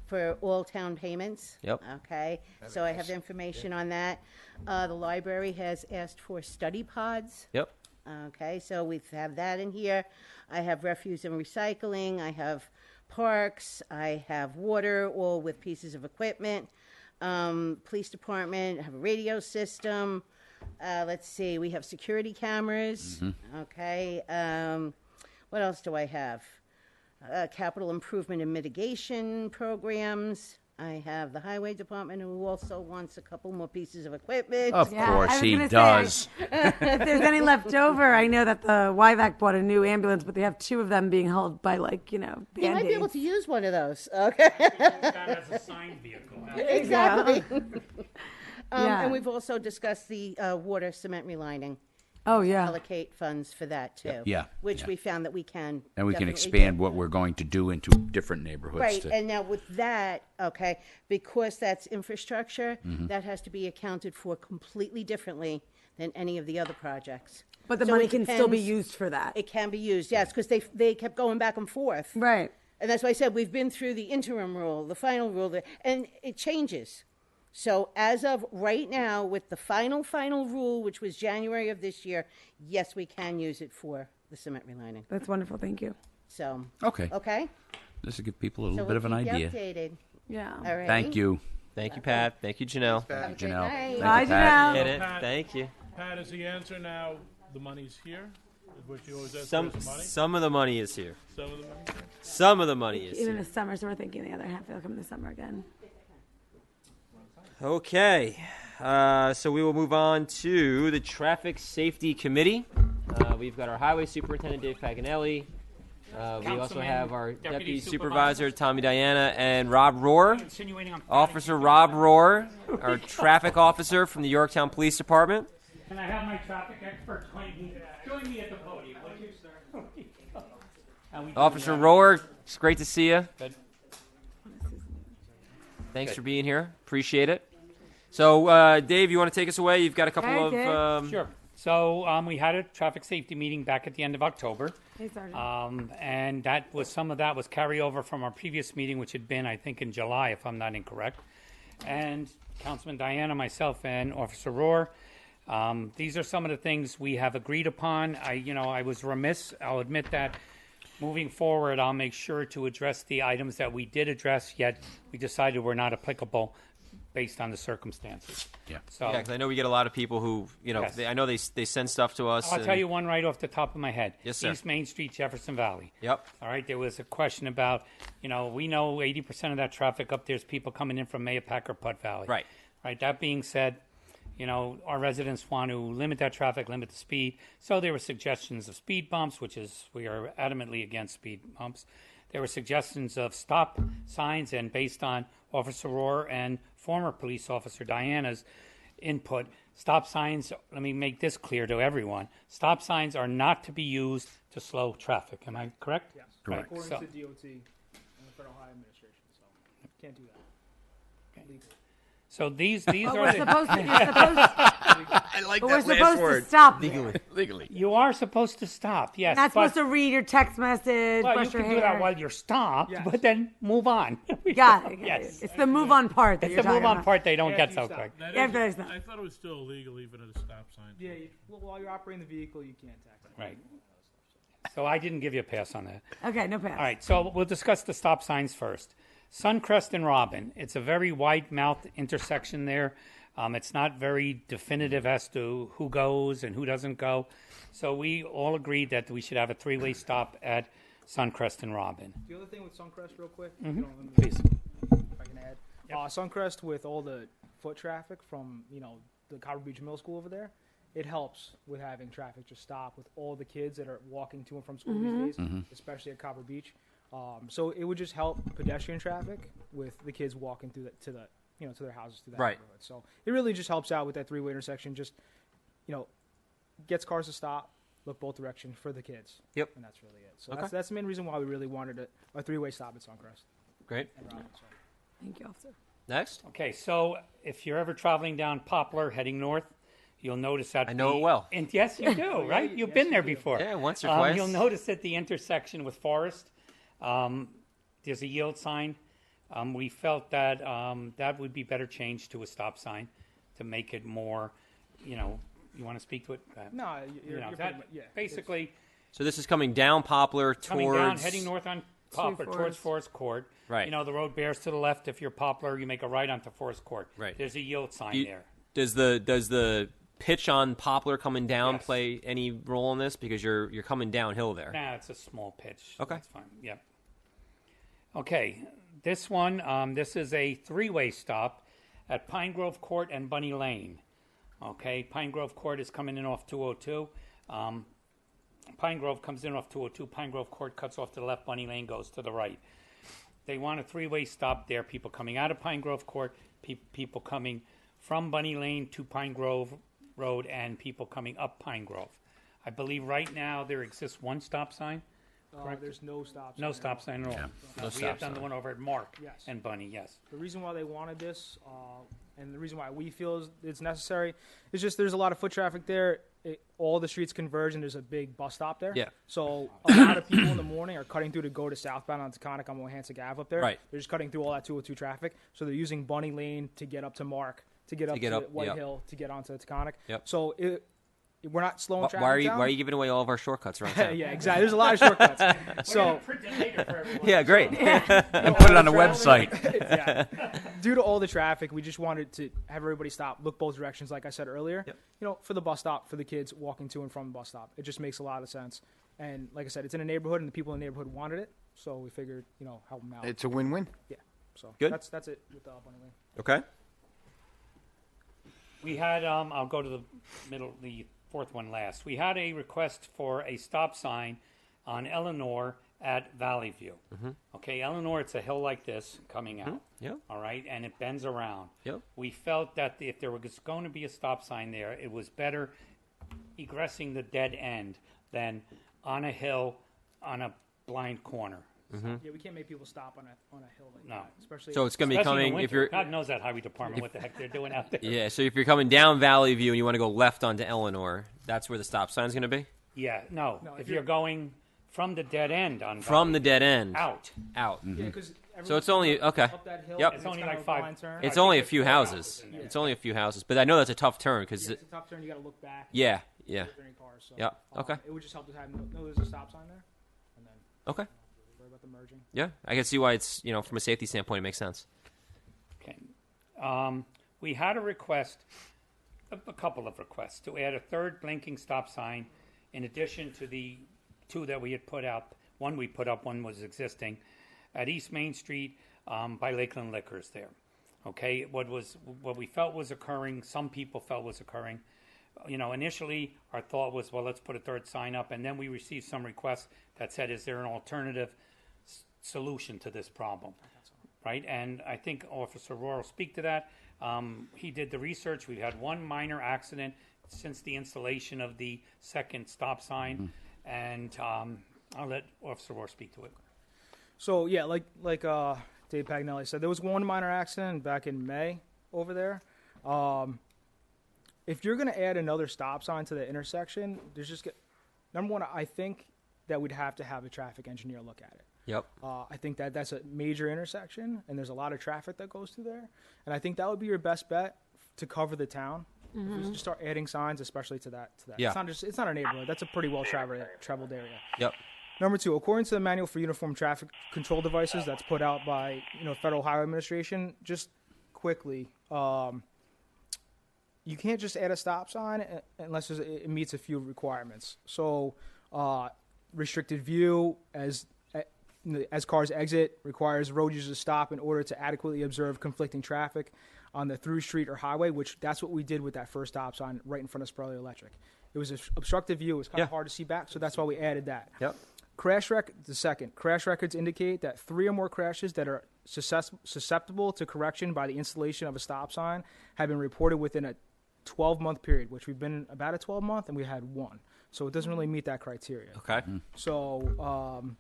for all town payments. Yep. Okay, so I have information on that. The library has asked for study pods. Yep. Okay, so we have that in here. I have refuse and recycling. I have parks. I have water, all with pieces of equipment. Police department, I have a radio system. Let's see, we have security cameras. Okay, what else do I have? Capital improvement and mitigation programs. I have the highway department who also wants a couple more pieces of equipment. Of Yeah, I course was he gonna say, does. If there's any left over, I know that the YVAC bought a new ambulance, but they have 2 of them being held by, like, You might be Band-Aids. able to use one of those. Okay. That as a signed vehicle. Exactly. Yeah. And we've also discussed the water cement relining. Oh, yeah. Allocate funds for that too. Yeah, Which yeah. we found that we can. And we can definitely expand do. what we're going to do into different neighborhoods. Right, to- and now with that, okay, because that's infrastructure, Mm-hmm. that has to be accounted for completely differently than any of the other projects. But the So money it can still be depends- used for that. It can be used, yes, because they kept going back and forth. Right. And that's why I said we've been through the interim rule, the final rule, and it changes. So as of right now, with the final rule, which was January of this year, yes, we can use it for the cement relining. That's wonderful. Thank you. So, Okay. okay? This will give people a little So bit of an we'll keep you idea. updated. Yeah. All right. Thank you. Thank you, Pat. Thank you, Janelle. Have a good Janelle. night. Thank Bye, you, Pat. Janelle. Get it? Pat. Thank you. Pat, is the answer now the money's here? What you always ask Some for is the money? some of the money is here. Some of the money? Some of the money is Even here. this summer, so we're thinking the other half will come this summer again. Okay, so we will move on to the Traffic Safety Committee. We've got our Highway Superintendent, Dave Paganelli. We also Councilman, have our Deputy Deputy Supervisor. Supervisor, Tommy Diana, and Rob Rohr. Insinuating I'm Officer Rob Rohr, our Traffic Officer from the Yorktown Police Department. Can I have my traffic expert join me at the podium, would you, sir? How we doing, Officer man? Rohr, it's great to see you. Good. Thanks for being here. Appreciate it. So, Dave, you want to take us away? You've got a couple Hey, of... Dave. Sure. So we had a traffic safety meeting back at the end of October. Hey, Sergeant. And that was some of that was carryover from our previous meeting, which had been, I think, in July, if I'm not incorrect. And Councilman Diana, myself, and Officer Rohr, these are some of the things we have agreed upon. I was remiss. I'll admit that. Moving forward, I'll make sure to address the items that we did address, yet we decided were not applicable based on the circumstances. Yeah. So Yeah, because I know we get a lot of people who, Yes. I know they send stuff to us. I'll and- tell you one right off the top of my head. Yes, sir. East Main Street, Jefferson Valley. Yep. All right, there was a question about, we know 80% of that traffic up there is people coming in from Mayapack or Putt Valley. Right. Right, that being said, our residents want to limit that traffic, limit the speed. So there were suggestions of speed bumps, we are adamantly against speed bumps. There were suggestions of stop signs, and based on Officer Rohr and former police officer Diana's input, stop signs, let me make this clear to everyone, stop signs are not to be used to slow traffic. Am I correct? Yes. Correct. According So- to DOT and the Federal Highway Administration, so can't do that. Legally. So these But are we're the, supposed to, I like but we're supposed to stop there. Legally. you are supposed to stop, yes. Not but- supposed to read your text message, Well, brush you your can do hair. that while you're stopped, Yes. but then move on. Got it. Yes. It's the move on part that It's you're the move talking on about. part they don't Yeah, get you so stop. quick. That Yeah, is- there's not. I thought it was still illegal even at a stop sign. Yeah, while you're operating the vehicle, you can't tax it. Right. So I didn't give you a pass on that. Okay, no pass. All right, so we'll discuss the stop signs first. Suncrest and Robin. It's a very wide-mouthed intersection there. It's not very definitive as to who goes and who doesn't go. So we all agreed that we should have a three-way stop at Suncrest and Robin. The other thing with Suncrest, real quick, if you don't mind me- Please. if I can add, Suncrest with all the foot traffic from the Copper Beach Middle School over there, it helps with having traffic just stop with all the kids that are walking to and from school these days, especially at Copper Beach. So it would just help pedestrian traffic with the kids walking through to their houses through that Right. neighborhood. So it really just helps out with that three-way intersection. Just gets cars to stop, look both directions for the kids. Yep. And that's really it. So Okay. that's the main reason why we really wanted a three-way stop at Suncrest Great. and Robin. So. Thank you, officer. Next. Okay, so if you're ever traveling down Poplar heading north, you'll notice that I know it well. And yes, you do, right? You've been there before. Yeah, once or twice. You'll notice at the intersection with Forest, there's a yield sign. We felt that that would be better changed to a stop sign to make it more, you want to speak to it? Go ahead. No, you're That- pretty much, yeah. basically So this is coming down Poplar coming towards... down, heading north on Poplar towards Forest. Forest Court. Right. The road bears to the left. If you're Poplar, you make a right onto Forest Court. Right. There's a yield sign You- there. Does the pitch on Poplar coming down Yes. play any role in this? Because you're coming downhill there. Nah, it's a small pitch. Okay. That's fine. Yep. Okay. This one, this is a three-way stop at Pine Grove Court and Bunny Lane. Okay, Pine Grove Court is coming in off 202. Pine Grove comes in off 202. Pine Grove Court cuts off to the left. Bunny Lane goes to the right. They want a three-way stop there. People coming out of Pine Grove Court, people coming from Bunny Lane to Pine Grove Road, and people coming up Pine Grove. I believe right now there exists one stop sign. There's no stop sign. No stop sign at all. Yeah. No, we have done the one over at Mark Yes. and Bunny, yes. The reason why they wanted this, and the reason why we feel it's necessary, is just there's a lot of foot traffic there. All the streets converge, and there's a big bus stop there. Yeah. So a lot of people in the morning are cutting through to go to southbound on Taconic on Mohansick Ave up there. Right. They're just cutting through all that 202 traffic. So they're using Bunny Lane to get up to Mark, to get up White yep. Hill, to get onto Taconic. Yep. So we're not slowing traffic Why are you down. Why are you giving away all of our shortcuts around town? Yeah, exactly. There's a lot of shortcuts. So Yeah, great. And put it on the website. yeah. Due to all the traffic, we just wanted to have everybody stop, look both directions, like I said earlier. Yep. You know, for the bus stop, for the kids walking to and from the bus stop. It just makes a lot of sense. And like I said, it's in a neighborhood, and the people in the neighborhood wanted it, so we figured, help them out. It's a win-win. Yeah. So Good. That's it with Bunny Lane. Okay. We had, I'll go to the fourth one last. We had a request for a stop sign on Eleanor at Valley View. Okay, Eleanor, it's a hill like this coming out. Yep. All right, and it bends around. Yep. We felt that if there was going to be a stop sign there, it was better egressing the dead end than on a hill on a blind corner. Yeah, we can't make people stop on a hill like No. that. Especially So it's going to be Especially in coming the if winter. you're God knows that highway department what the heck they're doing out there. yeah. So if you're coming down Valley View and you want to go left onto Eleanor, that's where the stop sign's going to be. Yeah, no. No, if you're going from the dead end on From the Valley dead end out, out. Yeah, because So it's only okay. up that hill. Yep. and It's only kind like of a five- blind turn. It's only a few houses. It's only a few houses, but I know that's a tough turn because It's a tough turn. You got to look back. yeah. If there are any cars. So, Yeah, okay. It would just help to have there's a stop sign there, and then Okay. worry about the merging. Yeah, I can see why it's from a safety standpoint it makes sense. okay. We had a request, a couple of requests, to add a third blinking stop sign in addition to the two that we had put up. One we put up, one was existing, at East Main Street by Lakeland Liquors there. Okay, what we felt was occurring, some people felt was occurring. Initially our thought was, well, let's put a third sign up, and then we received some requests that said, is there an alternative solution to this problem? Right, and I think Officer Rohr will speak to that. He did the research. We've had one minor accident since the installation of the second stop sign, and I'll let Officer Rohr speak to it. So yeah, like Dave Pagnelli said, there was one minor accident back in May over there. If you're going to add another stop sign to the intersection, number one, I think that we'd have to have a traffic engineer look at it. Yep. I think that's a major intersection, and there's a lot of traffic that goes through there. And I think that would be your best bet to cover the town. If we just start adding signs, especially to that. Yeah. It's not a neighborhood. That's a pretty well traveled area. Yep. Number two, according to the Manual for Uniform Traffic Control Devices that's put out by Federal Highway Administration, just quickly, you can't just add a stop sign unless it meets a few requirements. So, restricted view as cars exit requires road users to stop in order to adequately observe conflicting traffic on the through street or highway, which that's what we did with that first stop sign right in front of Sprague Electric. It was an obstructive view. It was kind of hard to see back, so that's why we added that. Yep. Crash records indicate that 3 or more crashes that are susceptible to correction by the installation of a stop sign have been reported within a 12-month period, which we've been about a 12-month, and we had 1. So it doesn't really meet that criteria. Okay. So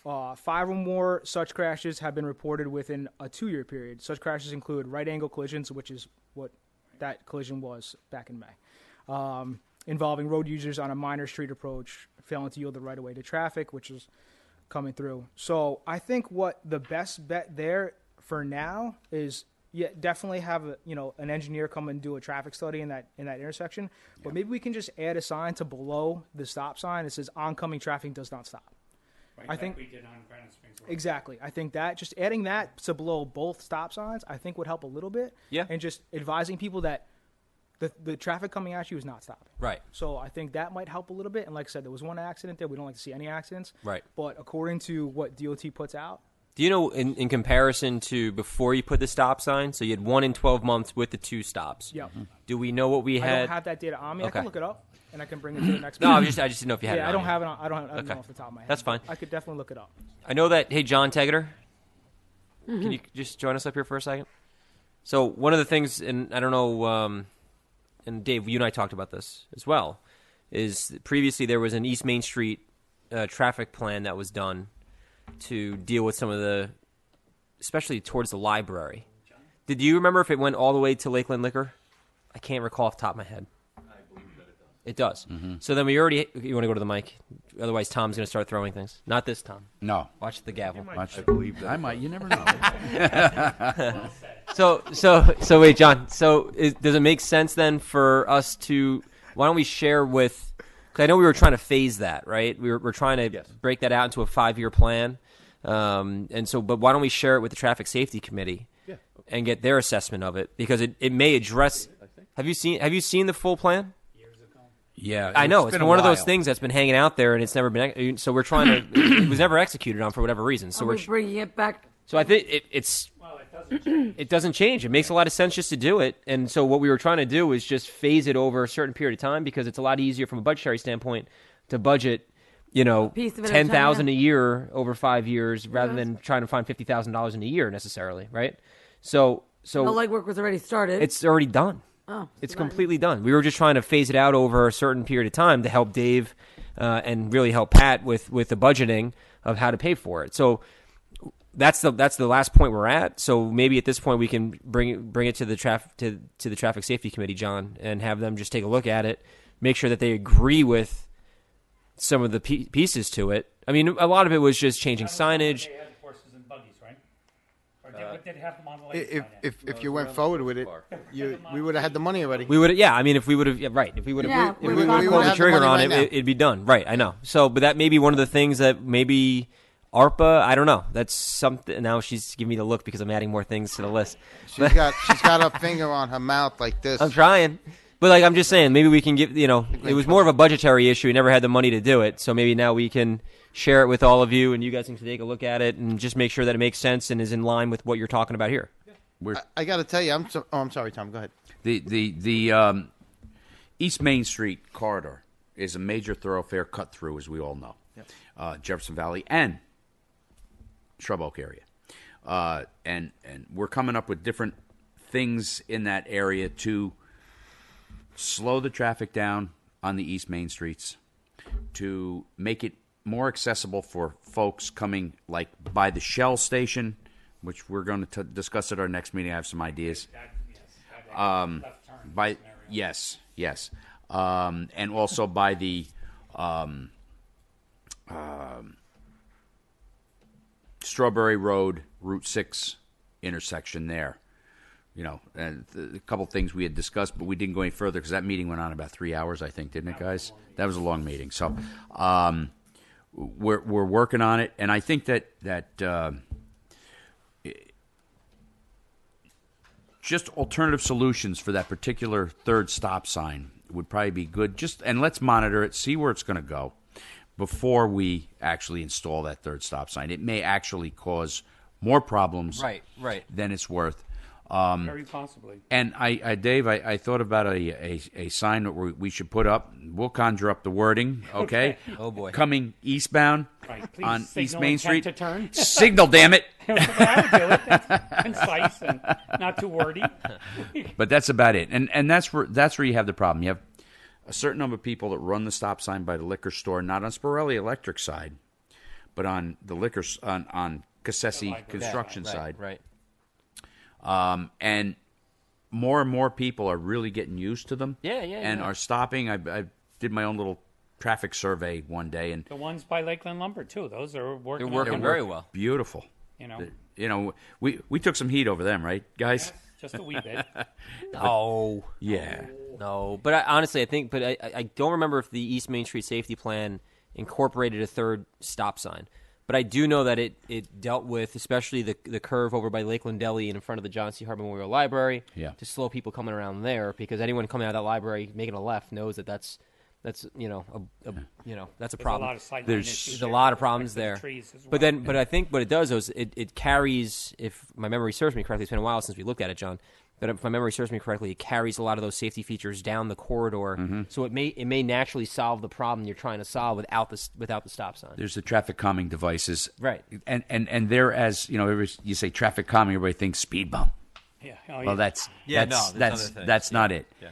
5 or more such crashes have been reported within a 2-year period. Such crashes include right-angle collisions, which is what that collision was back in May, involving road users on a minor street approach, failing to yield the right-of-way to traffic, which is coming through. So I think what the best bet there for now is definitely have an engineer come and do a traffic study in that intersection. But maybe we can just add a sign to below the stop sign that says oncoming traffic does not stop. Right, I think we did on Granite Springs Road. Exactly. I think that just adding that to below both stop signs, I think would help a little bit. Yeah. And just advising people that the traffic coming at you is not stopping. Right. So I think that might help a little bit. And like I said, there was one accident there. We don't like to see any accidents. Right. But according to what DOT puts out, Do you know, in comparison to before you put the stop sign, so you had 1 in 12 months with the 2 stops. Yep. Do we know what we I had? don't have that data on me. I Okay. can look it up, and I can bring it to the next No, meeting. I just didn't know if you had it Yeah, on I don't you. have it on. I don't know Okay. off the top of my head. That's fine. I could definitely look it up. I know that. Hey, John Tegeter, Mm-hmm. can you just join us up here for a second? So one of the things, and I don't know, and Dave, you and I talked about this as well, is previously there was an East Main Street traffic plan that was done to deal with some of the, especially towards the library. Did you remember if it went all the way to Lakeland Liquor? I can't recall off the top of my head. It does. So then we already. You want to go to the mic? Otherwise, Tom's going to start throwing things. Not this Tom. No. Watch the gavel. I believe that. I might. You never know. So wait, John. So does it make sense then for us to? Why don't we share with? Because I know we were trying to phase that, right? We're trying to break that out into a 5-year plan, and so. But why don't we share it with the Traffic Safety Committee and get their assessment of it? Because it may address. Have you seen the full plan? Yeah, I know it's been been a one of those while. things that's been hanging out there, and it's never been. So we're trying to. It was never executed on for whatever reason. So We're bringing it back. So I think it doesn't change. It makes a lot of sense just to do it. And so what we were trying to do is just phase it over a certain period of time because it's a lot easier from a budgetary standpoint to budget, Piece of it at a time, $10,000 a yeah. year over 5 years rather than trying to find $50,000 in a year necessarily, right? So The legwork was already started. it's already done. Oh, It's so then- completely done. We were just trying to phase it out over a certain period of time to help Dave and really help Pat with the budgeting of how to pay for it. So that's the last point we're at. So maybe at this point we can bring it to the the Traffic Safety Committee, John, and have them just take a look at it, make sure that they agree with some of the pieces to it. I mean, a lot of it was just changing signage. They had horses and buggies, right? Or did they have them on the lake? If you went forward with it, we would have had the money already. We would, yeah. I mean, if we would have, right? If we would have, Yeah, if we we would would have have pulled the had the trigger money on right it, now. it'd be done. Right? I know. So, but that may be one of the things that maybe ARPA. I don't know. That's something. Now she's giving me the look because I'm adding more things to the list. She's got her finger on her mouth like this. I'm trying. But like I'm just saying, maybe we can give. It was more of a budgetary issue. We never had the money to do it, so maybe now we can share it with all of you, and you guys can take a look at it and just make sure that it makes sense and is in line with what you're talking about here. I got to tell you, I'm sorry, Tom. Go ahead. The East Main Street corridor is a major thoroughfare cut through, as we all know, Jefferson Valley and Shrub Oak area, and we're coming up with different things in that area to slow the traffic down on the East Main Streets, to make it more accessible for folks coming like by the Shell station, which we're going to discuss at our next meeting. I have some ideas. Yes, and also by the Strawberry Road Route 6 intersection there. And a couple things we had discussed, but we didn't go any further because that meeting went on about 3 hours, I think, didn't it, guys? That was a long meeting. So we're working on it, and I think that just alternative solutions for that particular third stop sign would probably be good. And let's monitor it, see where it's going to go before we actually install that third stop sign. It may actually cause more problems Right. than it's worth. Very possibly. And Dave, I thought about a sign that we should put up. We'll conjure up the wording, okay? Oh, boy. Coming eastbound Right, please on signal East Main intent Street. to turn. Signal, damn it! I would do it. That's concise and not too wordy. But that's about it. And that's where you have the problem. You have a certain number of people that run the stop sign by the liquor store, not on Sporelli Electric side, but on the liquor on Cassesi construction side. Right. And more and more people are really getting used to them. And are stopping. I did my own little traffic survey one day, and The ones by Lakeland Lumber too. Those are working. They're working out. very well. beautiful. You know, We took some heat over them, right, guys? just a wee bit. No. Yeah. No, but honestly, I think, but I don't remember if the East Main Street Safety Plan incorporated a third stop sign. But I do know that it dealt with, especially the curve over by Lakeland Deli and in front of the John C. Hart Memorial Library, Yeah. to slow people coming around there, because anyone coming out of that library making a left knows that that's That's that's a There's a problem. lot of sightline There's- issues There's a there lot with of problems respect to there. the trees as But well. then, but I think what it does is it carries. If my memory serves me correctly, it's been a while since we looked at it, John. But if my memory serves me correctly, it carries a lot of those safety features down the corridor. Mm-hmm. So it may naturally solve the problem you're trying to solve without the stop sign. There's the traffic calming devices, Right. And there, as you know, you say traffic calming, everybody thinks speed bump. Yeah. Well, that's Yeah, that's no, there's that's other things. that's not it. Yeah.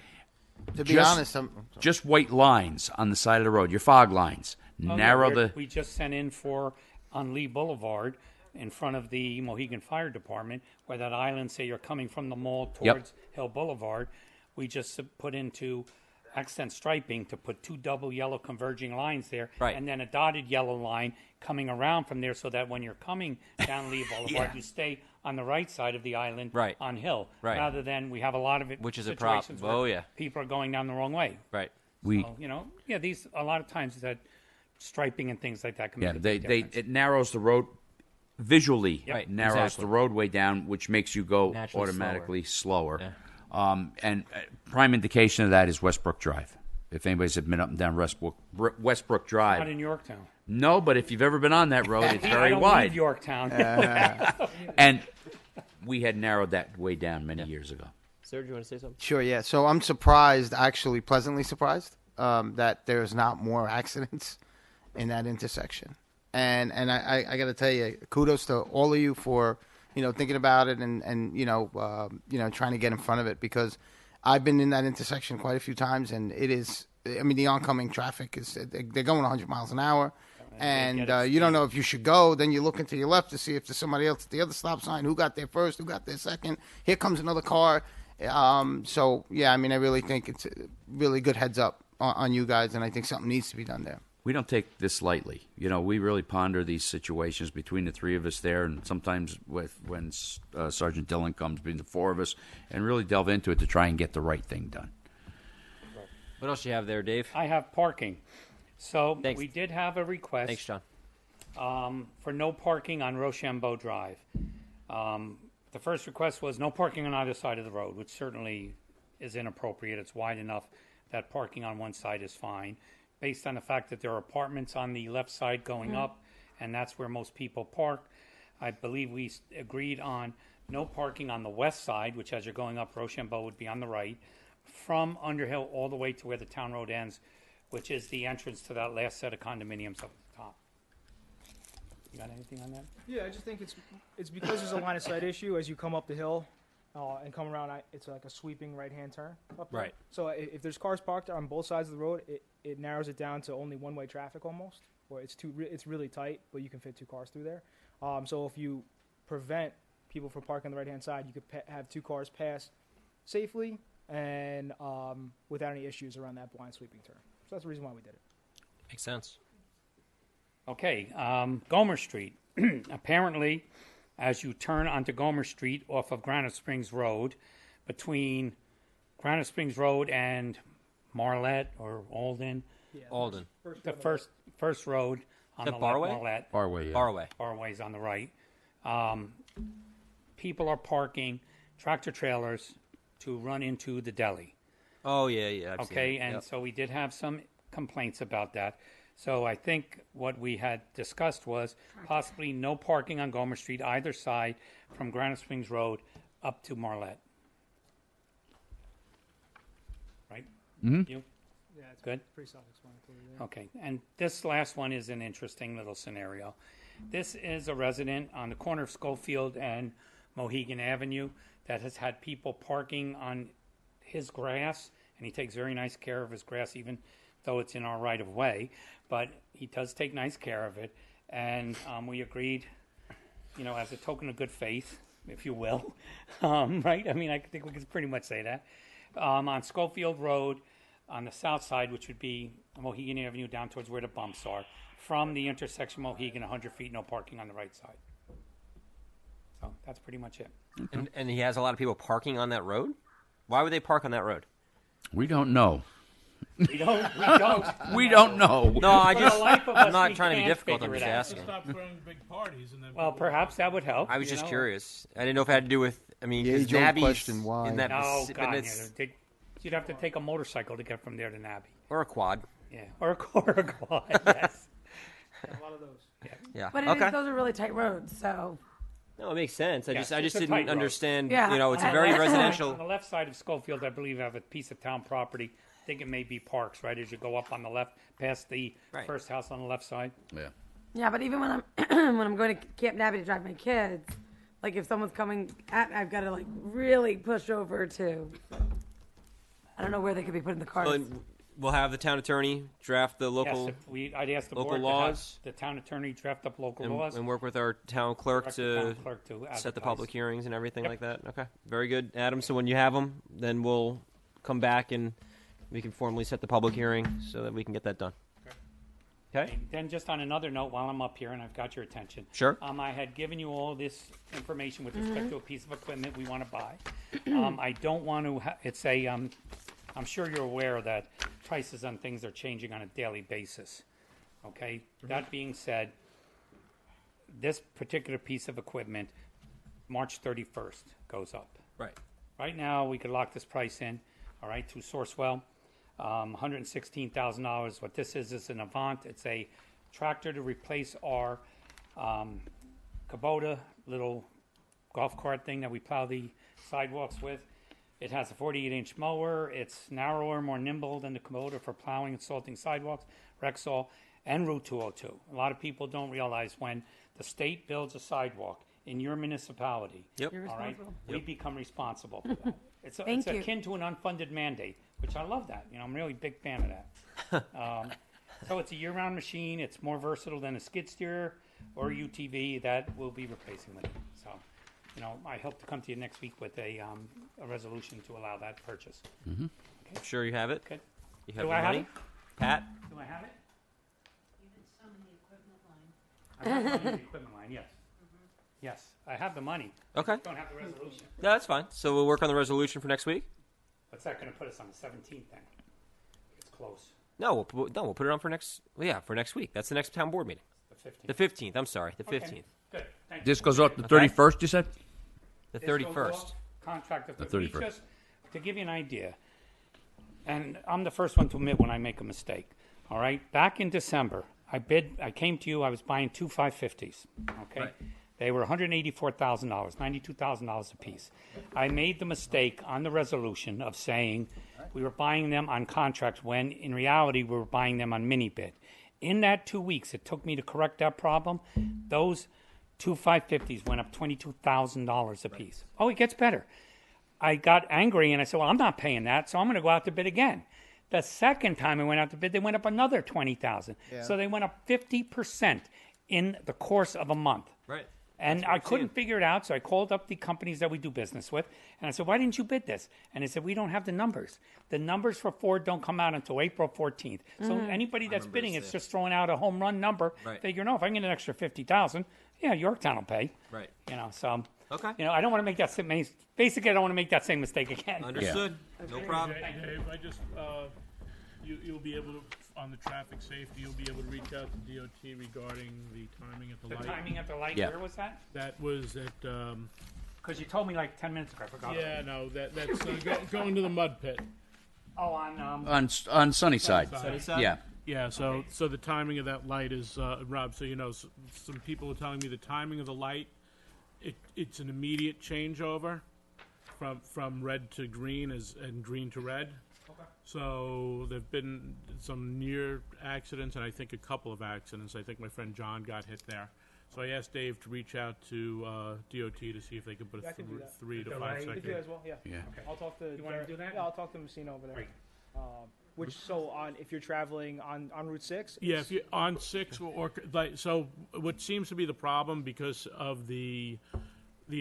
To be Just- honest, Just white lines on the side of the road, your fog lines. Oh, yeah, Narrow the. We just sent in for on Lee Boulevard in front of the Mohegan Fire Department, where that island, say you're coming from the mall Yep. towards Hill Boulevard, we just put into accent striping to put 2 double yellow converging lines there, Right. and then a dotted yellow line coming around from there, so that when you're coming down Lee Boulevard, Yeah. you stay on the right side of the island Right. on Hill, Right. rather than we have a lot of it, Which is a problem. situations where Oh, yeah. people are going down the wrong way. Right. We So, these a lot of times that striping and things like that can yeah, make a they big difference. it narrows the road visually. Yep. Right, narrows exactly. the roadway down, which makes you go Naturally automatically slower. Yeah. And prime indication of that is Westbrook Drive. If anybody's been up and down Westbrook Drive, Not in Yorktown. no, but if you've ever been on that road, it's I very don't wide. leave Yorktown. And we had narrowed that way down many years ago. Sir, do you want to say something? sure, yeah. So I'm surprised, actually pleasantly surprised, that there's not more accidents in that intersection. And I got to tell you, kudos to all of you for thinking about it and trying to get in front of it, because I've been in that intersection quite a few times, and it is. I mean, the oncoming traffic is they're going 100 miles an hour, and you don't know if you should go. Then you look into your left to see if there's somebody else at the other stop sign. Who got there first? Who got there second? Here comes another car. So yeah, I mean, I really think it's a really good heads up on you guys, and I think something needs to be done there. We don't take this lightly. We really ponder these situations between the three of us there, and sometimes when Sergeant Dillon comes, between the four of us, and really delve into it to try and get the right thing done. What else do you have there, Dave? I have parking. So Thanks. we did have a request Thanks, John. for no parking on Rochambeau Drive. The first request was no parking on either side of the road, which certainly is inappropriate. It's wide enough that parking on one side is fine, based on the fact that there are apartments on the left side going up, and that's where most people park. I believe we agreed on no parking on the west side, which as you're going up Rochambeau would be on the right, from Underhill all the way to where the town road ends, which is the entrance to that last set of condominiums up at the top. You got anything on that? Yeah, I just think it's because there's a line of sight issue as you come up the hill and come around. It's like a sweeping right-hand turn up there. Right. So if there's cars parked on both sides of the road, it narrows it down to only one-way traffic almost, or it's really tight, but you can fit 2 cars through there. So if you prevent people from parking on the right-hand side, you could have 2 cars pass safely and without any issues around that blind sweeping turn. So that's the reason why we did it. Makes sense. Okay, Gomer Street. Apparently, as you turn onto Gomer Street off of Granite Springs Road, between Granite Springs Road and Marlette or Alden, Alden. the first road on Is the that Barway? left, Marlette. Barway, yeah. Barway. Barway's on the right. People are parking tractor trailers to run into the deli. Oh, yeah. I've seen Okay, it. and Yep. so we did have some complaints about that. So I think what we had discussed was possibly no parking on Gomer Street either side from Granite Springs Road up to Marlette. Right? Mm-hmm. You? Yeah, it's Good. pretty self-explanatory. Yeah. Okay, and this last one is an interesting little scenario. This is a resident on the corner of Schofield and Mohegan Avenue that has had people parking on his grass, and he takes very nice care of his grass, even though it's in our right of way. But he does take nice care of it, and we agreed, as a token of good faith, if you will, right? I mean, I think we can pretty much say that. On Schofield Road, on the south side, which would be Mohegan Avenue down towards where the bumps are, from the intersection Mohegan, 100 feet, no parking on the right side. So that's pretty much it. And he has a lot of people parking on that road? Why would they park on that road? We don't know. We don't. We don't know. No, I For just, the life of I'm us, not we trying to be can't difficult. I'm figure just it out. asking. Stop throwing big parties and then. Well, perhaps that would help. I was you just know. curious. I didn't know if it had to do with, I mean, The because age-old Nabby's question, why? in that, No, but God, it's- you'd have to take a motorcycle to get from there to Nabby. or a quad. Yeah, or a quad, yes. A lot of those. Yeah. But okay. those are really tight roads, so. No, it makes sense. I Yes, just it's a didn't tight road. understand. Yeah. You know, it's a On the very left side. residential. On the left side of Schofield, I believe, I have a piece of town property. I think it may be Parks, right, as you go up on the left, past the Right. first house on the left side. Yeah. Yeah, but even when I'm when I'm going to Camp Nabby to drive my kids, like if someone's coming at me, I've got to like really push over too. I don't know where they could be putting the cars. Well, we'll have the town attorney draft the Yes, local if I'd ask the local board laws. to have the town attorney draft up local laws. and work with our town clerk Direct the to town clerk to set the advertise. public hearings and everything Yep. like that. Okay, very good, Adam. So when you have them, then we'll come back and we can formally set the public hearing so that we can get that done. Okay. And then just on another note, while I'm up here and I've got your attention. Sure. I had given you all this information with respect to a piece of equipment we want to buy. I don't want to, it's a, I'm sure you're aware that prices on things are changing on a daily basis. Okay? That being said, this particular piece of equipment, March 31st goes up. Right. Right now, we could lock this price in, all right, to Sourcewell, $116,000. What this is an Avant. It's a tractor to replace our Kubota little golf cart thing that we plow the sidewalks with. It has a 48-inch mower. It's narrower, more nimble than the Kubota for plowing and salting sidewalks, Rexall, and Route 202. A lot of people don't realize when the state builds a sidewalk in your municipality, Yep. You're all right, responsible. we become responsible for that. It's Thank you. akin to an unfunded mandate, which I love that. You know, I'm really a big fan of that. So it's a year-round machine. It's more versatile than a skid steer or a UTV that will be replacing them. So, you know, I hope to come to you next week with a resolution to allow that purchase. I'm sure you have it. Okay. You have Do the I have money. it? Pat. Do I have it? I have the money in the equipment line, yes. Yes, I have the money. Okay. Don't have the resolution. No, that's fine. So we'll work on the resolution for next week. What's that going to put us on the 17th then? It's close. No, we'll put it on for next. Well, yeah, for next week. That's the next town board meeting. The 15th. The 15th. I'm sorry, the 15th. Okay, good. Thank you. This goes up the Okay. 31st, you said? The This goes 31st. off Contract of The we 31st. just to give you an idea, and I'm the first one to admit when I make a mistake. All right, back in December, I came to you. I was buying two 550s. Okay, Right. they were $184,000, $92,000 a piece. I made the mistake on the resolution of saying we were buying them on contract when in reality we were buying them on mini bid. In that 2 weeks, it took me to correct that problem. Those two 550s went up $22,000 a piece. Oh, it gets better. I got angry and I said, well, I'm not paying that, so I'm going to go out to bid again. The second time I went out to bid, they went up another $20,000. So they went up 50% in the course of a month. Right. And I couldn't figure it out, so I called up the companies that we do business with, and I said, why didn't you bid this? And they said, we don't have the numbers. The numbers for Ford don't come out until April 14th. So anybody that's bidding is just throwing out a home run number. Right. Figure, no, if I can get an extra 50,000, yeah, Yorktown will pay. Right. You know, so, Okay. you know, I don't want to make that same, basically, I don't want to make that same mistake again. Understood. No problem. Dave, I just, you'll be able to, on the traffic safety, you'll be able to reach out to DOT regarding the timing at the The light. timing at the light, Yeah. where was that? That was at, Because you told me like 10 minutes ago, I forgot. yeah, no, that's going to the mud pit. Oh, on, On Sunnyside. Sunnyside. Yeah. Yeah, so the timing of that light is, Rob, so you know, some people were telling me the timing of the light, it's an immediate changeover from red to green and green to red. Okay. So there've been some near accidents and I think a couple of accidents. I think my friend John got hit there. So I asked Dave to reach out to DOT to see if they could put Yeah, I a can do that. 3 to Delay. 5 You second. can do that as well, yeah. Yeah. I'll talk to. You wanna do that? Yeah, I'll talk to Messina over there. Great. So if you're traveling on Route 6. Yeah, if you're on 6 or like, so what seems to be the problem because of the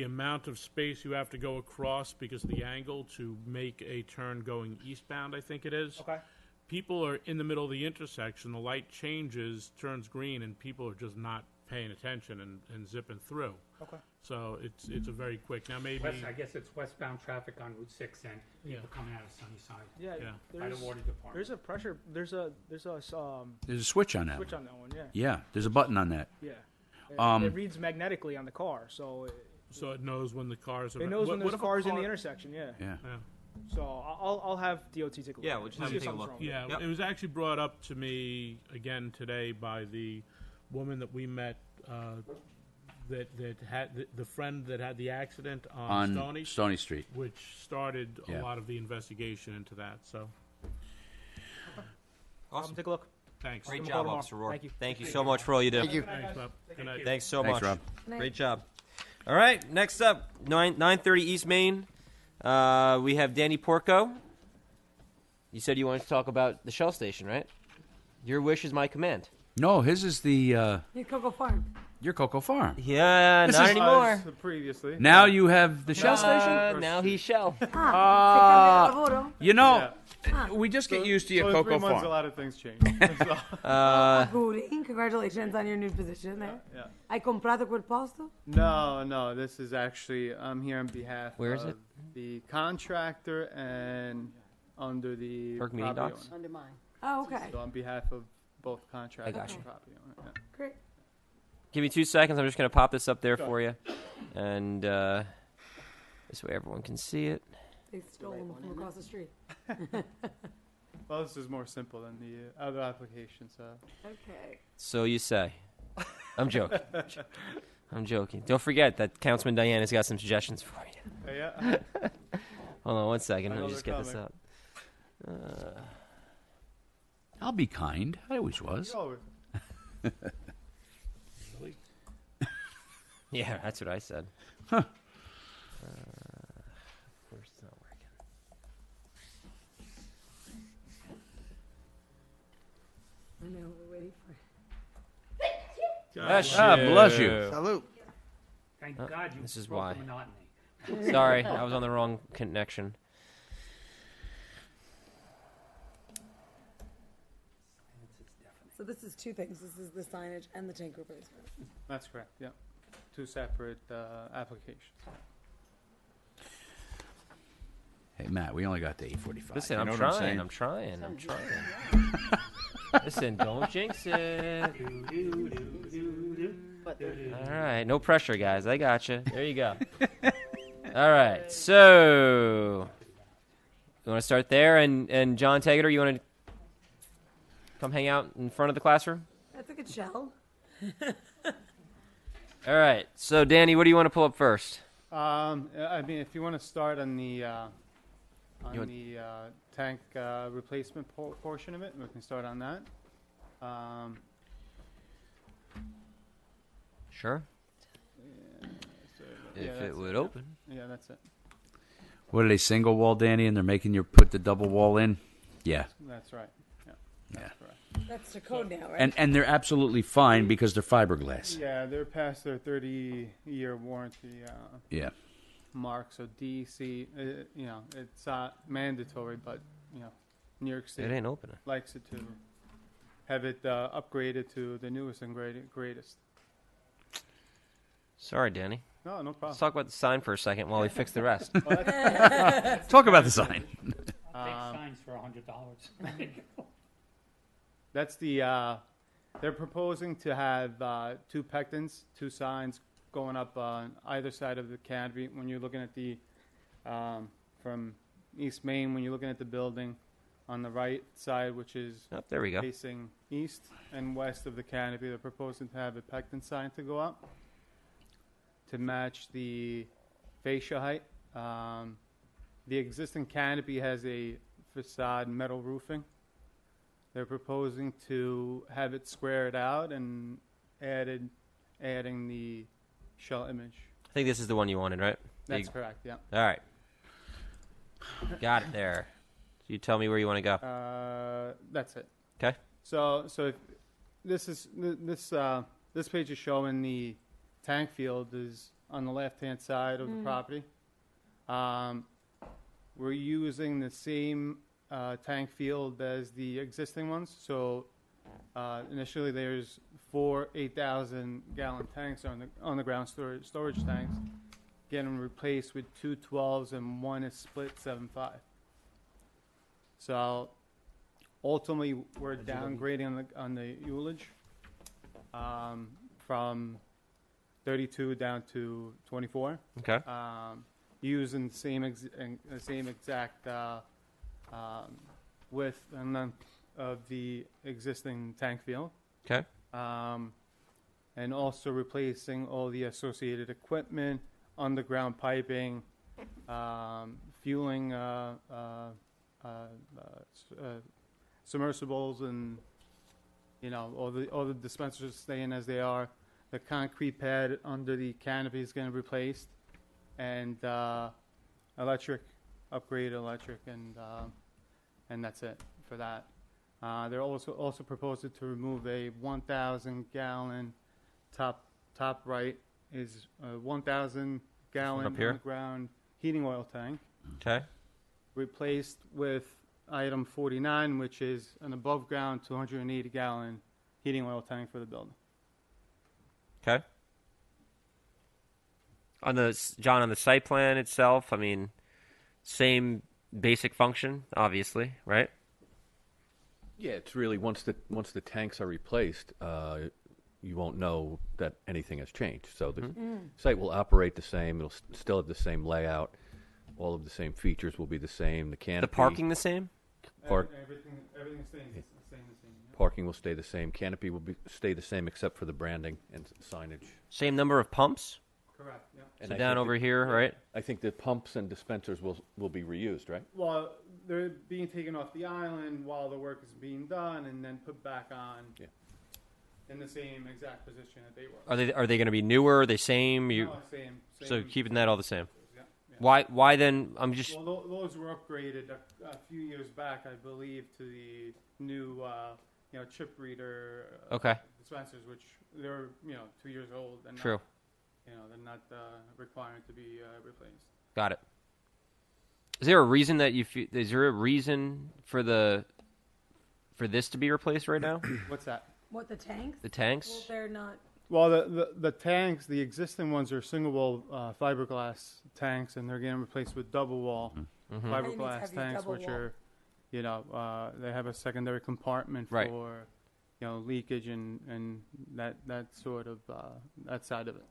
amount of space you have to go across because of the angle to make a turn going eastbound, I think it is. Okay. People are in the middle of the intersection, the light changes, turns green, and people are just not paying attention and zipping through. Okay. So it's a very quick. Now maybe I guess it's westbound traffic on Route 6 and people coming out of Sunnyside. Yeah. Yeah. By the water department. There's a pressure. There's a There's a switch on that. switch on that one. Yeah. Yeah, there's a button on that. Yeah. Um, It reads magnetically on the car, so so it knows when the cars are. it knows when what there's if a cars in the car- intersection. Yeah. Yeah. Yeah. So I'll have DOT take a look. Yeah, at we'll it. just have See them if take a something's look. wrong with Yeah, it. Yep. it was actually brought up to me again today by the woman that we met, that had the friend that had the accident on On Stony, Street. which started Yeah. a lot of the investigation into that. So, Awesome. Take a look. thanks. Great Give him a job, call Officer tomorrow. Rohr. Thank you. Thank you so much for all you do. Thank you. Thanks, Bob. Good night. Thanks so Thanks, much. Rob. Great job. All right, next up, 930 East Main. We have Danny Porco. You said you wanted to talk about the Shell station, right? Your wish is my command. No, his is the Need Cocoa Farm. your Cocoa Farm. Yeah, This not is- anymore. Previously. Now you have the Shell station. Now he's Shell. Ah, se cambia de lavoro. You know, we just get used to your so in Cocoa 3 months, Farm. a lot of things change. Gooding, congratulations on your new position there. Yeah. Hai comprato quel posto? No, this is actually, I'm here on behalf Where is of it? the contractor and under the Berkman property Docks? owner. Under mine. Oh, okay. So on behalf of both contractor got and you. property owner. Yeah. Great. Give me 2 seconds. I'm just going to pop this up there for you. And this way everyone can see it. They stole them from across the street. Well, this is more simple than the other applications. Okay. So you say. I'm joking. I'm joking. Don't forget that Councilman Diane has got some suggestions for you. Yeah. Hold on 1 second. I Let know me just they're get this coming. up. I'll be kind. I always was. You always- Yeah, that's what I said. Huh. Of course it's not working. I know, we're waiting for Bless you. Salute. Thank God you This is broke why. the monotony. Sorry, I was on the wrong connection. So this is two things. This is the signage and the tank replacement. That's correct. Yeah. 2 separate applications. Hey Matt, we only got to 8:45. Listen, You I'm know what trying. I'm trying. I'm trying. Listen, don't jinx it. All right, no pressure, guys. I got you. There you go. All right, so you want to start there, and John Tegeter, you want to come hang out in front of the classroom? That's a good shell. All right, so Danny, what do you want to pull up first? I mean, if you want to start on the You want- tank replacement portion of it, we can start on that. Sure. So, If yeah, it that's would yeah. open. Yeah, that's it. What are they, single wall, Danny, and they're making you put the double wall in? Yeah. That's right. Yeah. Yeah. That's correct. That's the code now, right? And they're absolutely fine because they're fiberglass. Yeah, they're past their 30-year warranty Yeah. mark. So DC, you know, it's not mandatory, but you know, New York State It ain't opening. likes it to have it upgraded to the newest and greatest. Sorry, Danny. No, no Let's problem. talk about the sign for a second while we fix the rest. Well, that's- Talk about the sign. Big signs for $100. That's the. They're proposing to have 2 pectins, 2 signs going up on either side of the canopy. When you're looking at the from East Main, when you're looking at the building, on the right side, which is Oh, there we go. facing east and west of the canopy, they're proposing to have a pectin sign to go up to match the fascia height. The existing canopy has a facade metal roofing. They're proposing to have it squared out and adding the shell image. I think this is the one you wanted, right? That's The- correct, yeah. All right. Got it there. So you tell me where you want to go. That's it. Okay. So if this page is showing the tank field is on the left-hand side of the property. We're using the same tank field as the existing ones. So initially, there's 4 8,000-gallon tanks on the ground storage tanks, getting replaced with 2 12s and 1 is split 7.5. So ultimately, we're downgrading on the ullage from 32 down to 24. Okay. using the same exact width and length of the existing tank field. Okay. And also replacing all the associated equipment, underground piping, fueling submersibles, and all the dispensers staying as they are. The concrete pad under the canopy is going to be replaced, and electric, and that's it for that. They're also proposing to remove a 1,000-gallon top right is a 1,000-gallon Up here? underground heating oil tank, Okay. replaced with item 49, which is an above-ground 280-gallon heating oil tank for the building. Okay. On the site plan itself, I mean, same basic function, obviously, right? Yeah, it's really once the tanks are replaced, you won't know that anything has changed. So the site will operate the same. It'll still have the same layout. All of the same features will be the same. The canopy. The parking the same? Everything stays the same. Yeah. Parking will stay the same. Canopy will stay the same except for the branding and signage. Same number of pumps? Correct. Yeah. So down over here, right? I think the pumps and dispensers will be reused, right? Well, they're being taken off the island while the work is being done, and then put back on in the same exact position that they were. Are they going to be newer? The same? No, same. So keeping that all the same. Yeah. Why then? I'm just. Well, those were upgraded a few years back, I believe, to the new chip reader dispensers, which they're 2 years old. And True. They're not required to be replaced. Got it. Is there a reason that is there a reason for this to be replaced right now? What's that? What, the tanks? The tanks? Well, they're not. Well, the tanks, the existing ones are single wall fiberglass tanks, and they're getting replaced with double wall fiberglass tanks, which are, they have a secondary compartment for, leakage and that sort of that side of it.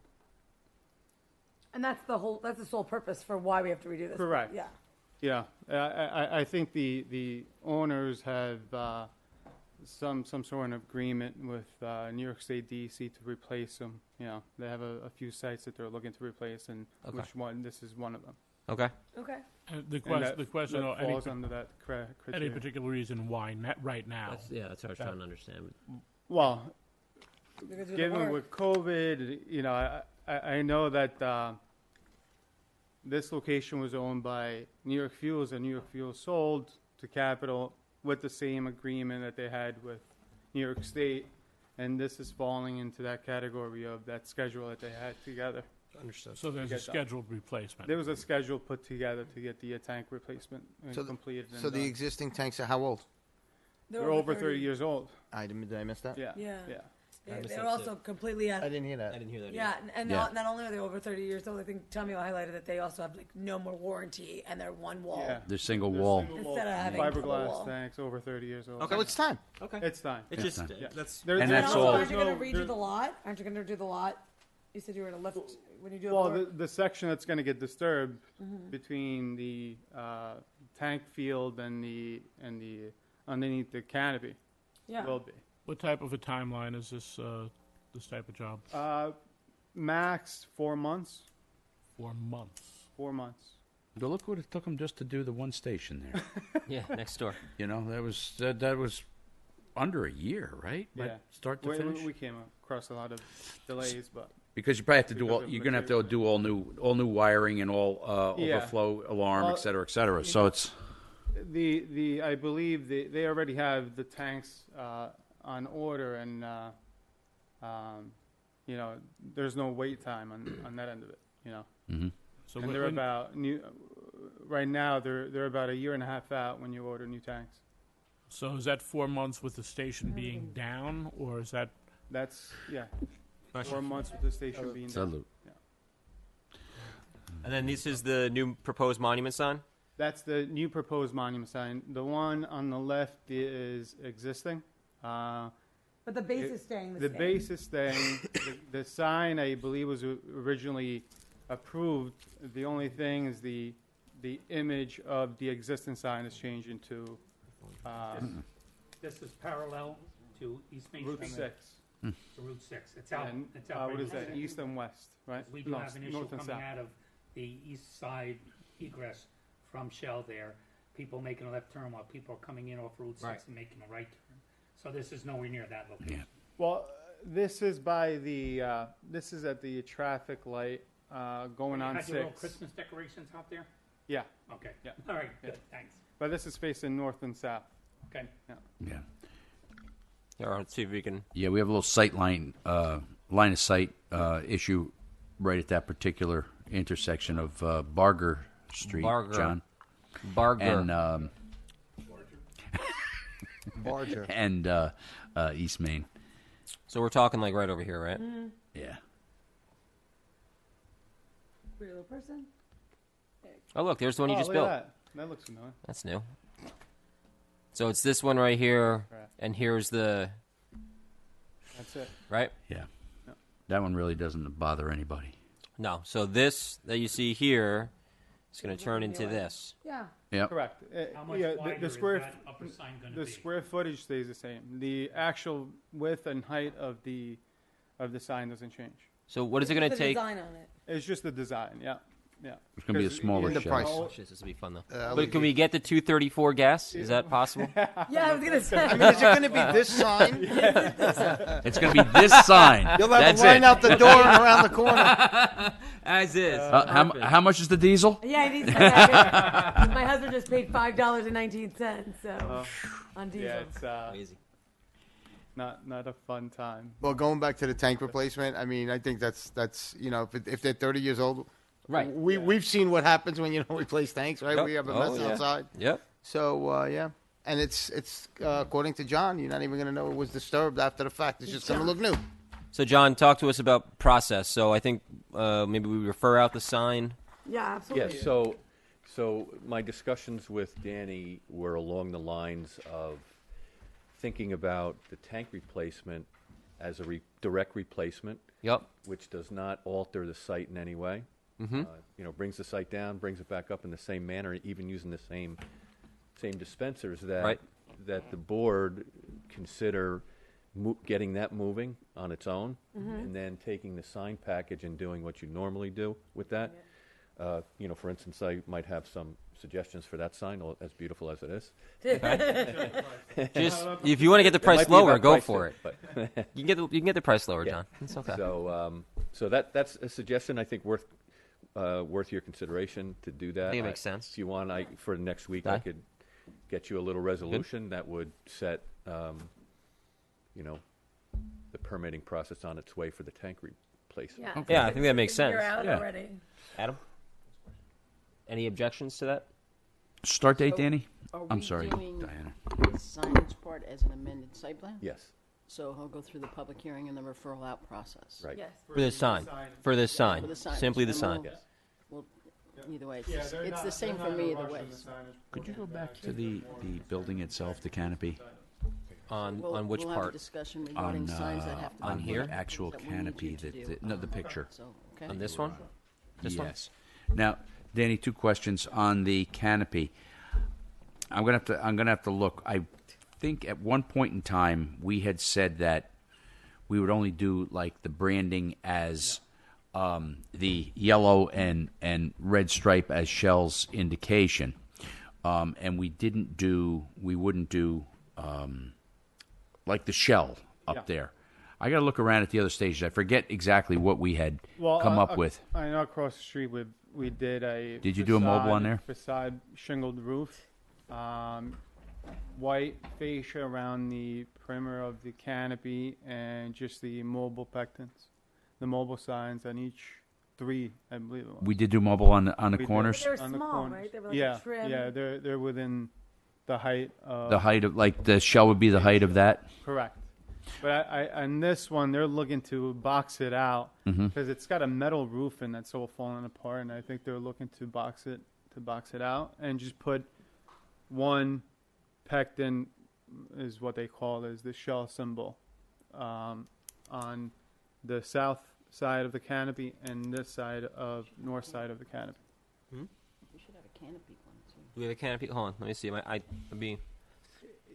And that's the sole purpose for why we have to redo this. Correct. Yeah. Yeah, I think the owners have some sort of agreement with New York State DEC to replace them. They have a few sites that they're looking to replace, and which one? This is one of them. Okay. Okay. The question, that falls under that criteria. Any particular reason why right now? That's what I was trying to understand. Well, given with COVID, I know that this location was owned by New York Fuels, and New York Fuels sold to Capital with the same agreement that they had with New York State, and this is falling into that category of that schedule that they had together. Understood. So there's a scheduled replacement. There was a schedule put together to get the tank replacement completed. So the existing tanks are how old? They're over 30 years old. Did I miss that? Yeah. Yeah. Yeah. They're also completely. I didn't hear that. I didn't hear that. Yeah, either. and Yeah. Not only are they over 30 years old, I think Tommy highlighted that they also have no more warranty, and they're one wall. Yeah. They're single wall. Instead of having double fiberglass wall. tanks over 30 years old. So it's time. Okay. It's time. It's just that's And that's all. Aren't you going to redo the lot? Aren't you going to do the lot? You said you were going to lift when you do Well, the the section that's going to get disturbed between the tank field and the underneath the canopy will be. What type of a timeline is this type of job? Max 4 months. 4 months. 4 months. But look what it took them just to do the one station there. Yeah, next door. That was under a year, right? Yeah. Start to finish. We came across a lot of delays, but Because you probably have to do Because all. of You're going to have to material. do all new wiring and all Yeah. overflow alarm, Well, et cetera, et cetera. So it's I believe they already have the tanks on order, and there's no wait time on that end of it. So And they're about right now. They're about a year and a half out when you order new tanks. So is that 4 months with the station being down, or is that? That's 4 months with the station being done. salute. And then this is the new proposed monument sign? That's the new proposed monument sign. The one on the left is existing. But the base is staying the The same. base is staying. The sign, I believe, was originally approved. The only thing is the image of the existing sign is changing to This is parallel to East Main Route Street. 6. To Route 6. It's out. And, It's out. what right is that? now. East and west, right? We do No, have an issue north and coming south. out of the east side egress from Shell there. People making a left turn while people are coming in off Route 6 Right. and making a right turn. So this is nowhere near that location. Well, this is by the. This is at the traffic light going on Had your little 6. Christmas decorations out there? Yeah, Okay. Yeah. All right. Yeah. Good. Thanks. but this is facing north and south. Okay. Yeah. All right, let's see if we can. Yeah, we have a little sight line of sight issue right at that particular intersection of Barger Street, Barger. John. Barger. And Barger. and East Main. So we're talking like right over here, right? Yeah. Real person? Oh, look, there's the one you Oh, just look built. at that looks familiar. That's new. So it's this one right here, Right. and here's the That's it. right. Yeah. That one really doesn't bother anybody. No, so this that you see here is going to turn into this. Yeah. Yep. Correct. How much Yeah, wider the is square that upper sign going to the be? square footage stays the same. The actual width and height of the sign doesn't change. So what is it going The to take? design on it. It's just the design. Yeah, yeah. It's going to be a 'Cause smaller in the shed. price. Oh, shit, this will be fun though. LED. But can we get the 234 gas? Is that possible? Yeah, I was gonna say. I mean, is it going to be this sign? It's going to be this sign. You'll have That's a line it. out the door and around the corner. As is. How much is the diesel? Yeah, I need to say my husband just paid $5.19, so on diesel. Yeah, it's Crazy. not a fun time. Well, going back to the tank replacement, I mean, I think that's if they're 30 years old, Right. We've seen what happens when you don't replace tanks, right? Yep. We have a Oh, mess yeah. outside. Yep. So yeah, and it's according to John, you're not even going to know it was disturbed after the fact. It's just going to look new. So John, talk to us about process. So I think maybe we refer out the sign. Yeah, absolutely. Yes, so my discussions with Danny were along the lines of thinking about the tank replacement as a direct replacement, Yep. which does not alter the site in any way. Brings the site down, brings it back up in the same manner, even using the same dispensers. Right. That the board consider getting that moving on its own, and then taking the sign package and doing what you normally do with that. For instance, I might have some suggestions for that sign, as beautiful as it is. Just if you want to get the It price might be lower, about go price for it. too, but You can get the price lower, Yeah. John. It's okay. So that's a suggestion I think worth your consideration to do that. I think it makes sense. If you want, for next week, I Aye. could get you a little resolution that would set, the permitting process on its way for the tank replacement. Yeah, Yeah, I think that makes sense. You're out Yeah. already. Adam, any objections to that? Start date, So, Danny? Are I'm we sorry, doing Diana. the signage part as an amended site plan? Yes, So he'll go through the public hearing and the referral out process? right. Yes. For this sign. For this sign. For the signage. Simply the And sign. Well, either way, it's the same for me either way. Could you go back to the building itself, the canopy? On We'll which have a part? discussion regarding signs that have to be on put here? up The actual that we need canopy you to do. no, the picture. So, okay. On this one? This one? Yes. Now, Danny, two questions on the canopy. I'm gonna have to look. I think at one point in time we had said that we would only do like the branding as the yellow and red stripe as Shell's indication, and we wouldn't do like the Shell up there. I got to look around at the other stations. I forget exactly what we had come up with. I know across the street we did a. Did you do a mobile on there? Facade shingled roof, white fascia around the perimeter of the canopy, and just the mobile pectins, the mobile signs on each 3, I believe it was. We did do mobile on the We did. corners. They were On the small, corners. right? They were like yeah, a trim. yeah, they're within the height of. The height of like the Shell would be the height of that. Correct. But I on this one, they're looking to box it out because it's got a metal roof and that's all falling apart. And I think they're looking to box it out and just put one pectin, is what they call as the Shell symbol, on the south side of the canopy and this side of north side of the canopy. We should have a canopy one too. Do we have a canopy? Hold on, let me see. I'm being.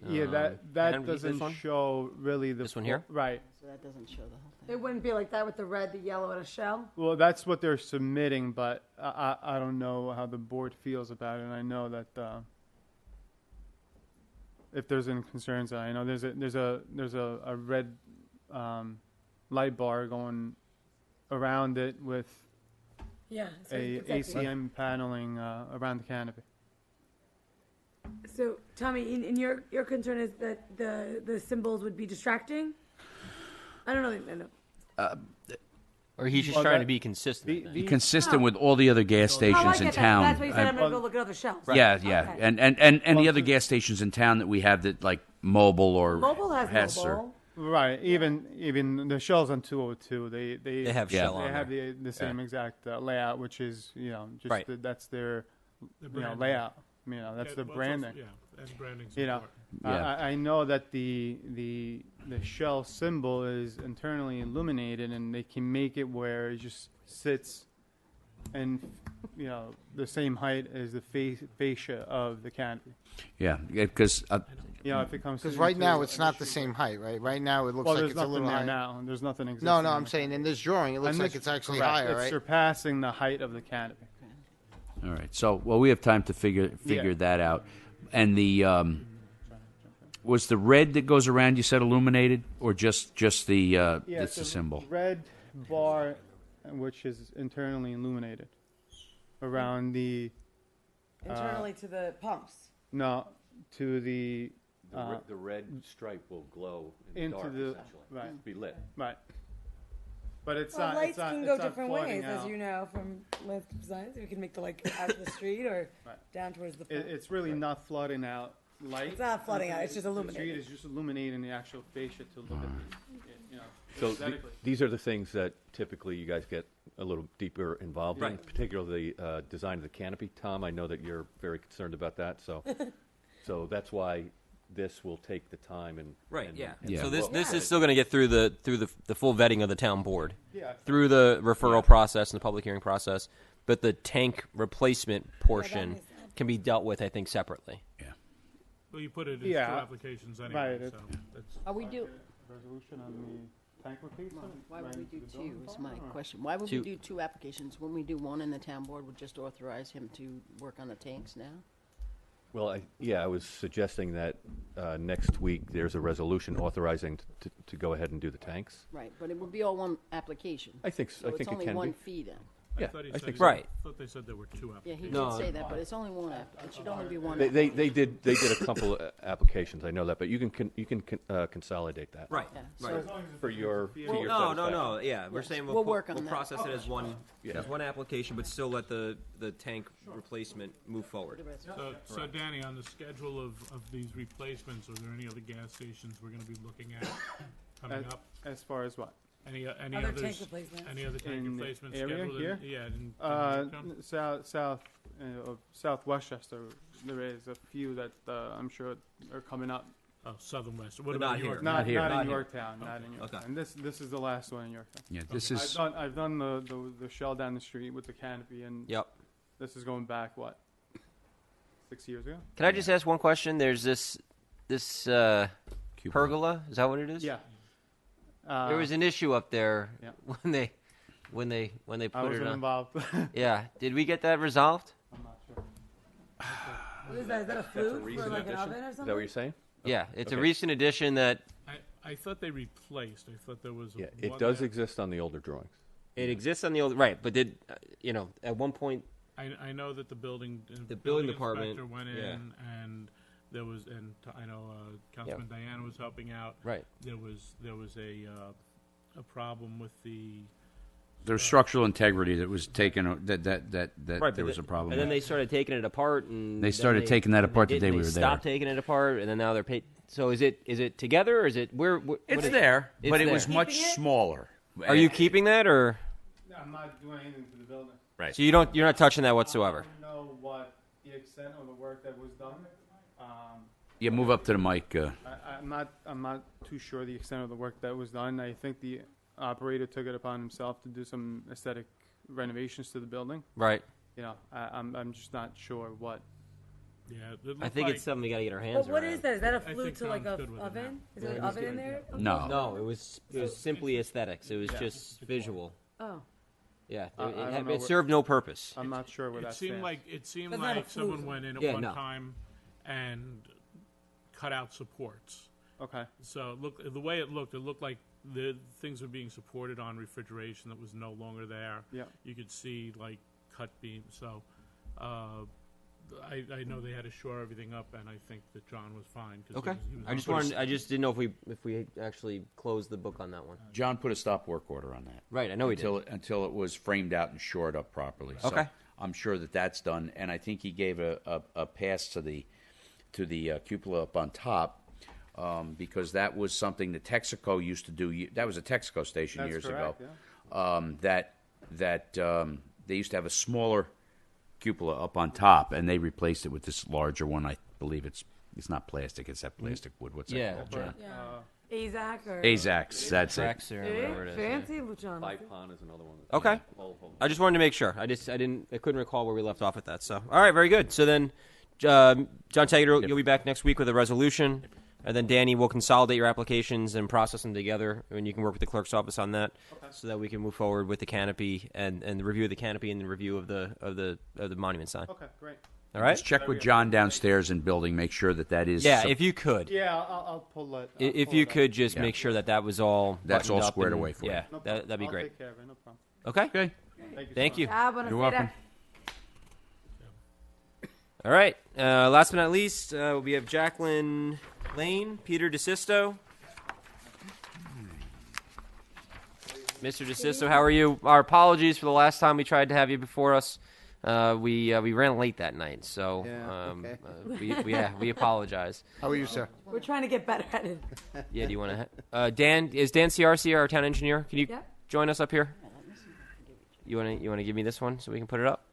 Yeah, canopy, that this doesn't one? show really the This one here? Right. So that doesn't show the whole thing. It wouldn't be like that with the red, the yellow, and a shell. Well, that's what they're submitting, but I don't know how the board feels about it. And I know that if there's any concerns, I know there's a red light bar going around it with Yeah. a ACM paneling around the canopy. So, Tommy, in your concern is that the symbols would be distracting? I don't know. Or he's just Well, trying that- to be consistent. Be consistent with all the other gas Oh, I stations in get that. town. That's why you said I'm I- going to go look at other shelves. Yeah, yeah, Okay. and the other gas stations in town that we have that like Mobile or Mobile has Hess or- mobile. Right. Even the shells on 202, they have Yeah. shell they on have there. the same exact layout, which is just Right. that's their branding. layout. That's Yeah, the well, it's branding. also- Yeah, and branding's You know, important. Yeah. I know that the shell symbol is internally illuminated, and they can make it where it just sits, and the same height as the fascia of the canopy. Yeah, because If it comes Because to right now it's not the same height, right? Right now it looks Well, like there's it's a nothing little there higher. now. There's nothing existing. No, I'm on the saying canopy. in this drawing it looks And like this- it's actually correct. higher, It's right? surpassing the height of the canopy. all right. So we have time to figure Yeah. that out. And the was the red that goes around you said illuminated or just the It's the a symbol? red bar, which is internally illuminated around the Internally to the pumps. no to the The red stripe will glow in the into dark, the essentially. right, Be lit. right. But it's Well, not. lights it's not, can it's go not different flooding ways, as out. you know from landscape design. We can make the light out to the street or Right. down towards the pump. It's really not flooding out light. It's not flooding out, it's just The illuminating. street is just illuminating the actual fascia to look at So aesthetically. these are the things that typically you guys get a little deeper involved in, Right. particularly the design of the canopy. Tom, I know that you're very concerned about that, so that's why this will take the time and Right. and- Yeah. and Yeah. So this well- this is still going to get through the full vetting of the town board. Yeah. Through the referral process and the public hearing process, but the tank replacement portion can be dealt with, I think, separately. Well, you put it in Yeah. two applications anyway, Right, so it's- that's. Are we do? Resolution on the tank replacement. Why would we right do to the two? building Is my department, or- question. Why would Two. we do two applications? When we do one, and the town board would just authorize him to work on the tanks now? Well, I was suggesting that next week there's a resolution authorizing to go ahead and do the tanks. Right, but it would be all one application. I think So I think it's it only can one be. fee then. Yeah, thought he I said think he- so. Right. I thought they said there were two Yeah, he applications. did say that, but it's only one it should only be one. They did a couple of applications. I know that, but you can consolidate that. Right. Yeah, Right. so- For your to your No. satisfaction. Yeah, we're saying We'll work on we'll that. process it as one Yeah. as one application, but still let the tank replacement move forward. So Danny, on the schedule of these replacements, are there any other gas stations we're going to be looking at coming up? As far as what? Any Other others? tank replacements? Any other tank In the replacements area scheduled? here? In Yorktown? South Westchester, there is a few that I'm sure are coming up. Oh, Southern West. What But about not here. York? Not here. Not Not in here. Yorktown. Not in Yorktown. Okay. And this is the last one in Yorktown. Yeah, this is I've done the shell down the street with the canopy, and Yep. this is going back 6 years ago. Can I just ask one question? There's this pergola. Is that what it is? Yeah. There was an issue up there Yeah. when they put I it wasn't on. involved. Yeah. Did we get that resolved? I'm not sure. What is that? Is that a flute for like an oven or Is that something? what you're saying? Yeah. It's a Okay. recent addition that I thought they replaced. I thought there was. Yeah, one it does there. exist on the older drawings. it exists on the old right, but did at one point I know that the building department, inspector went in yeah. and there was I know Councilman Diana was helping out. right. There was a problem with the. there's structural integrity that was taken that Right, there but was a problem. And then with. they started taking it apart, and They then started taking that apart the didn't. day They we were there. stopped taking it apart, and then now they're paid. So is it together, or is it where? It's there, It's but it there. was much smaller. Are you keeping that, or I'm not doing anything to the building. Right. so you're not touching that whatsoever? I don't know what the extent of the work that was done. Yeah, move up to the mic. I'm not too sure the extent of the work that was done. I think operator took it upon himself to do some aesthetic renovations to the building. Right. You know, I'm just not sure what. Yeah, I think it's something we got to get our hands But what around. is that? Is that a I flute think to like Tom's a good with it oven? now. Is there an oven in there? No. No, it was simply aesthetics. It was just visual. Oh. Yeah, I don't know it what- served no purpose. I'm not sure where It that seemed stands. like it seemed But not a like someone flute. went in at Yeah, one no. time and cut out supports. Okay. So the way it looked like the things were being supported on refrigeration that was no longer there. Yeah. You could see like cut beams. So I know they had to shore everything up, and I think that John was fine. 'Cause Okay. he was I just didn't know if we actually closed the book on that one. John put a stop work order on that. Right, I know he did. Until it was framed out and shored up properly. So Okay. I'm sure that that's done, and I think he gave a pass to the cupola up on top, because that was something that Texaco used to do. That was a Texaco station That's years correct, ago. That they used to have a smaller cupola up on top, and they replaced it with this larger one. I believe it's not plastic; it's that plastic wood. What's that called, John? Azak or Azax. That's it. Trex or whatever it is. Fancy, Luciano. Bipon is another one. Okay. I just wanted to make sure. I couldn't recall where we left off with that. So, all right, very good. So then, John Taggart, you'll be back next week with a resolution, and then Danny will consolidate your applications and process them together, and you can work with the clerk's office on that, so that we can move forward with the canopy and the review of the canopy and the review of the monument sign. Okay, great. All right. Just check with John downstairs in building. Make sure that is. Yeah, if you could. Yeah, I'll pull that. If you could just make sure that was all. That's all buttoned up squared and- away for you. Yeah, No that'd be I'll great. take care of it, no problem. Okay. Okay. Thank you. Ah, buonasera. You're welcome. All right. Last but not least, we have Jacqueline Lane, Peter DeSisto. Mr. DeSisto, how are you? Our apologies for the last time we tried to have you before us. We ran late that night, so we apologize. How are you, sir? We're trying to get better at it. Yeah, do you want to? Dan CRC, our town engineer. Can you Yeah. join us up here? You want to give me this one so we can put it up?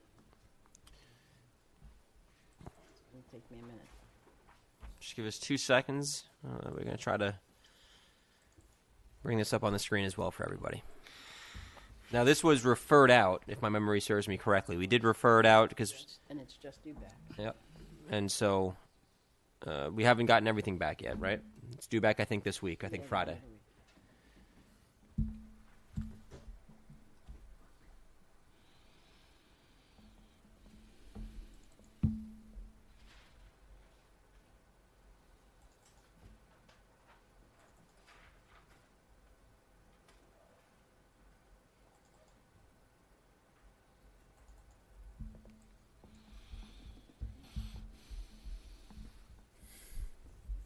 It'll take me a minute. Just give us 2 seconds. We're going to try to bring this up on the screen as well for everybody. Now, this was referred out, if my memory serves me correctly. We did refer it out because... And it's just due back. Yep. And so we haven't gotten everything back yet, right? It's due back, I think, this week. I think Friday.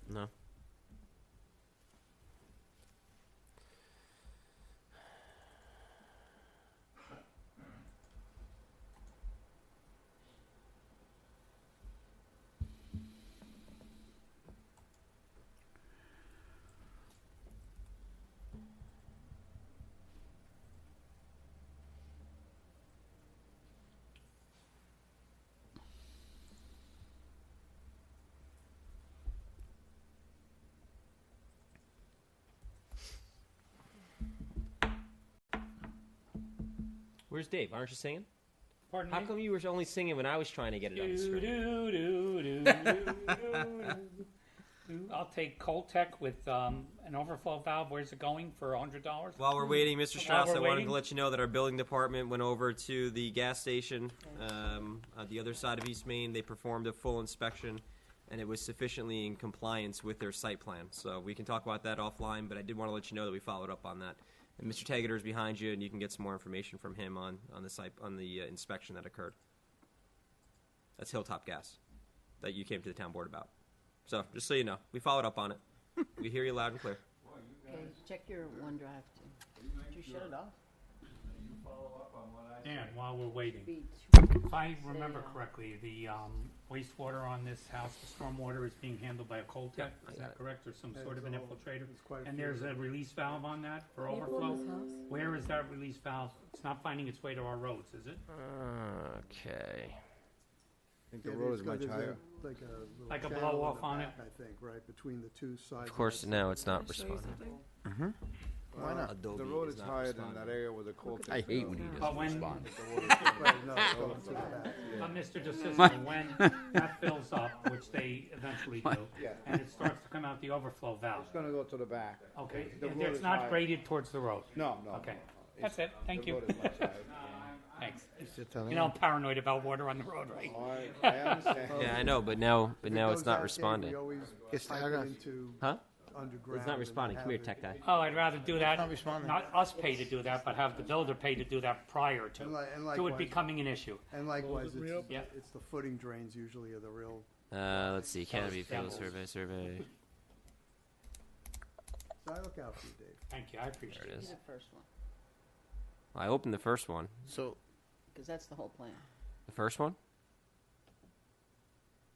No. Where's Dave? Aren't you singing? Pardon How me? come you were only singing when I was trying to get it on the screen? I'll take Coltec with an overflow valve. Where's it going for $100? While we're waiting, Mr. Strauss, While I we're wanted waiting? to let you know that our building department went over to the gas station on the other side of East Main. They performed a full inspection, and it was sufficiently in compliance with their site plan. So we can talk about that offline, but I did want to let you know that we followed up on that. And Mr. Taggart is behind you, and you can get some more information from him on the site on the inspection that occurred. That's Hilltop Gas that you came to the town board about. So just so you know, we followed up on it. We hear you loud and clear. Okay, check your OneDrive too. Did you shut it off? Dan, while we're waiting. Be If I remember correctly, the wastewater on this house, the stormwater is being handled by a Coltec. Yeah, I Is got that it. correct, or some sort of an infiltrator? quite a And few there's of a release valve on that for People in overflow? this house? Where is that release valve? It's not finding its way to our roads, is it? Okay. I think the road is much higher. Like a blow off on it? I think, right, between the two sides. Of course, now it's not Can I show you responding. something? Why not? The road is higher than that area with the coal. I hate when he But doesn't when- respond. But Mr. DeSisto, when that fills up, which they eventually do, Yeah. and it starts to come out the overflow valve. It's gonna go to the back. Okay, The and road it's is not higher. graded towards the road. No, no. Okay, no. that's it. Thank the you. road is much higher. Thanks. telling You know I'm paranoid about water on the road, right? I understand. Yeah, I know, but now it's not responding. It's not gonna- Huh? underground. It's not responding. Come here, tech guy. Oh, I'd rather do that, not responding. not us pay to do that, but have the builder pay to do that prior to, And to it likewise- becoming an issue. And likewise, Yeah. it's the footing drains usually are the real. Let's see. Canopy field Samples. survey. So I look out for you, Dave. Thank you, I appreciate There it it. is. The first one, I opened the first one. So, because that's the whole plan. The first one?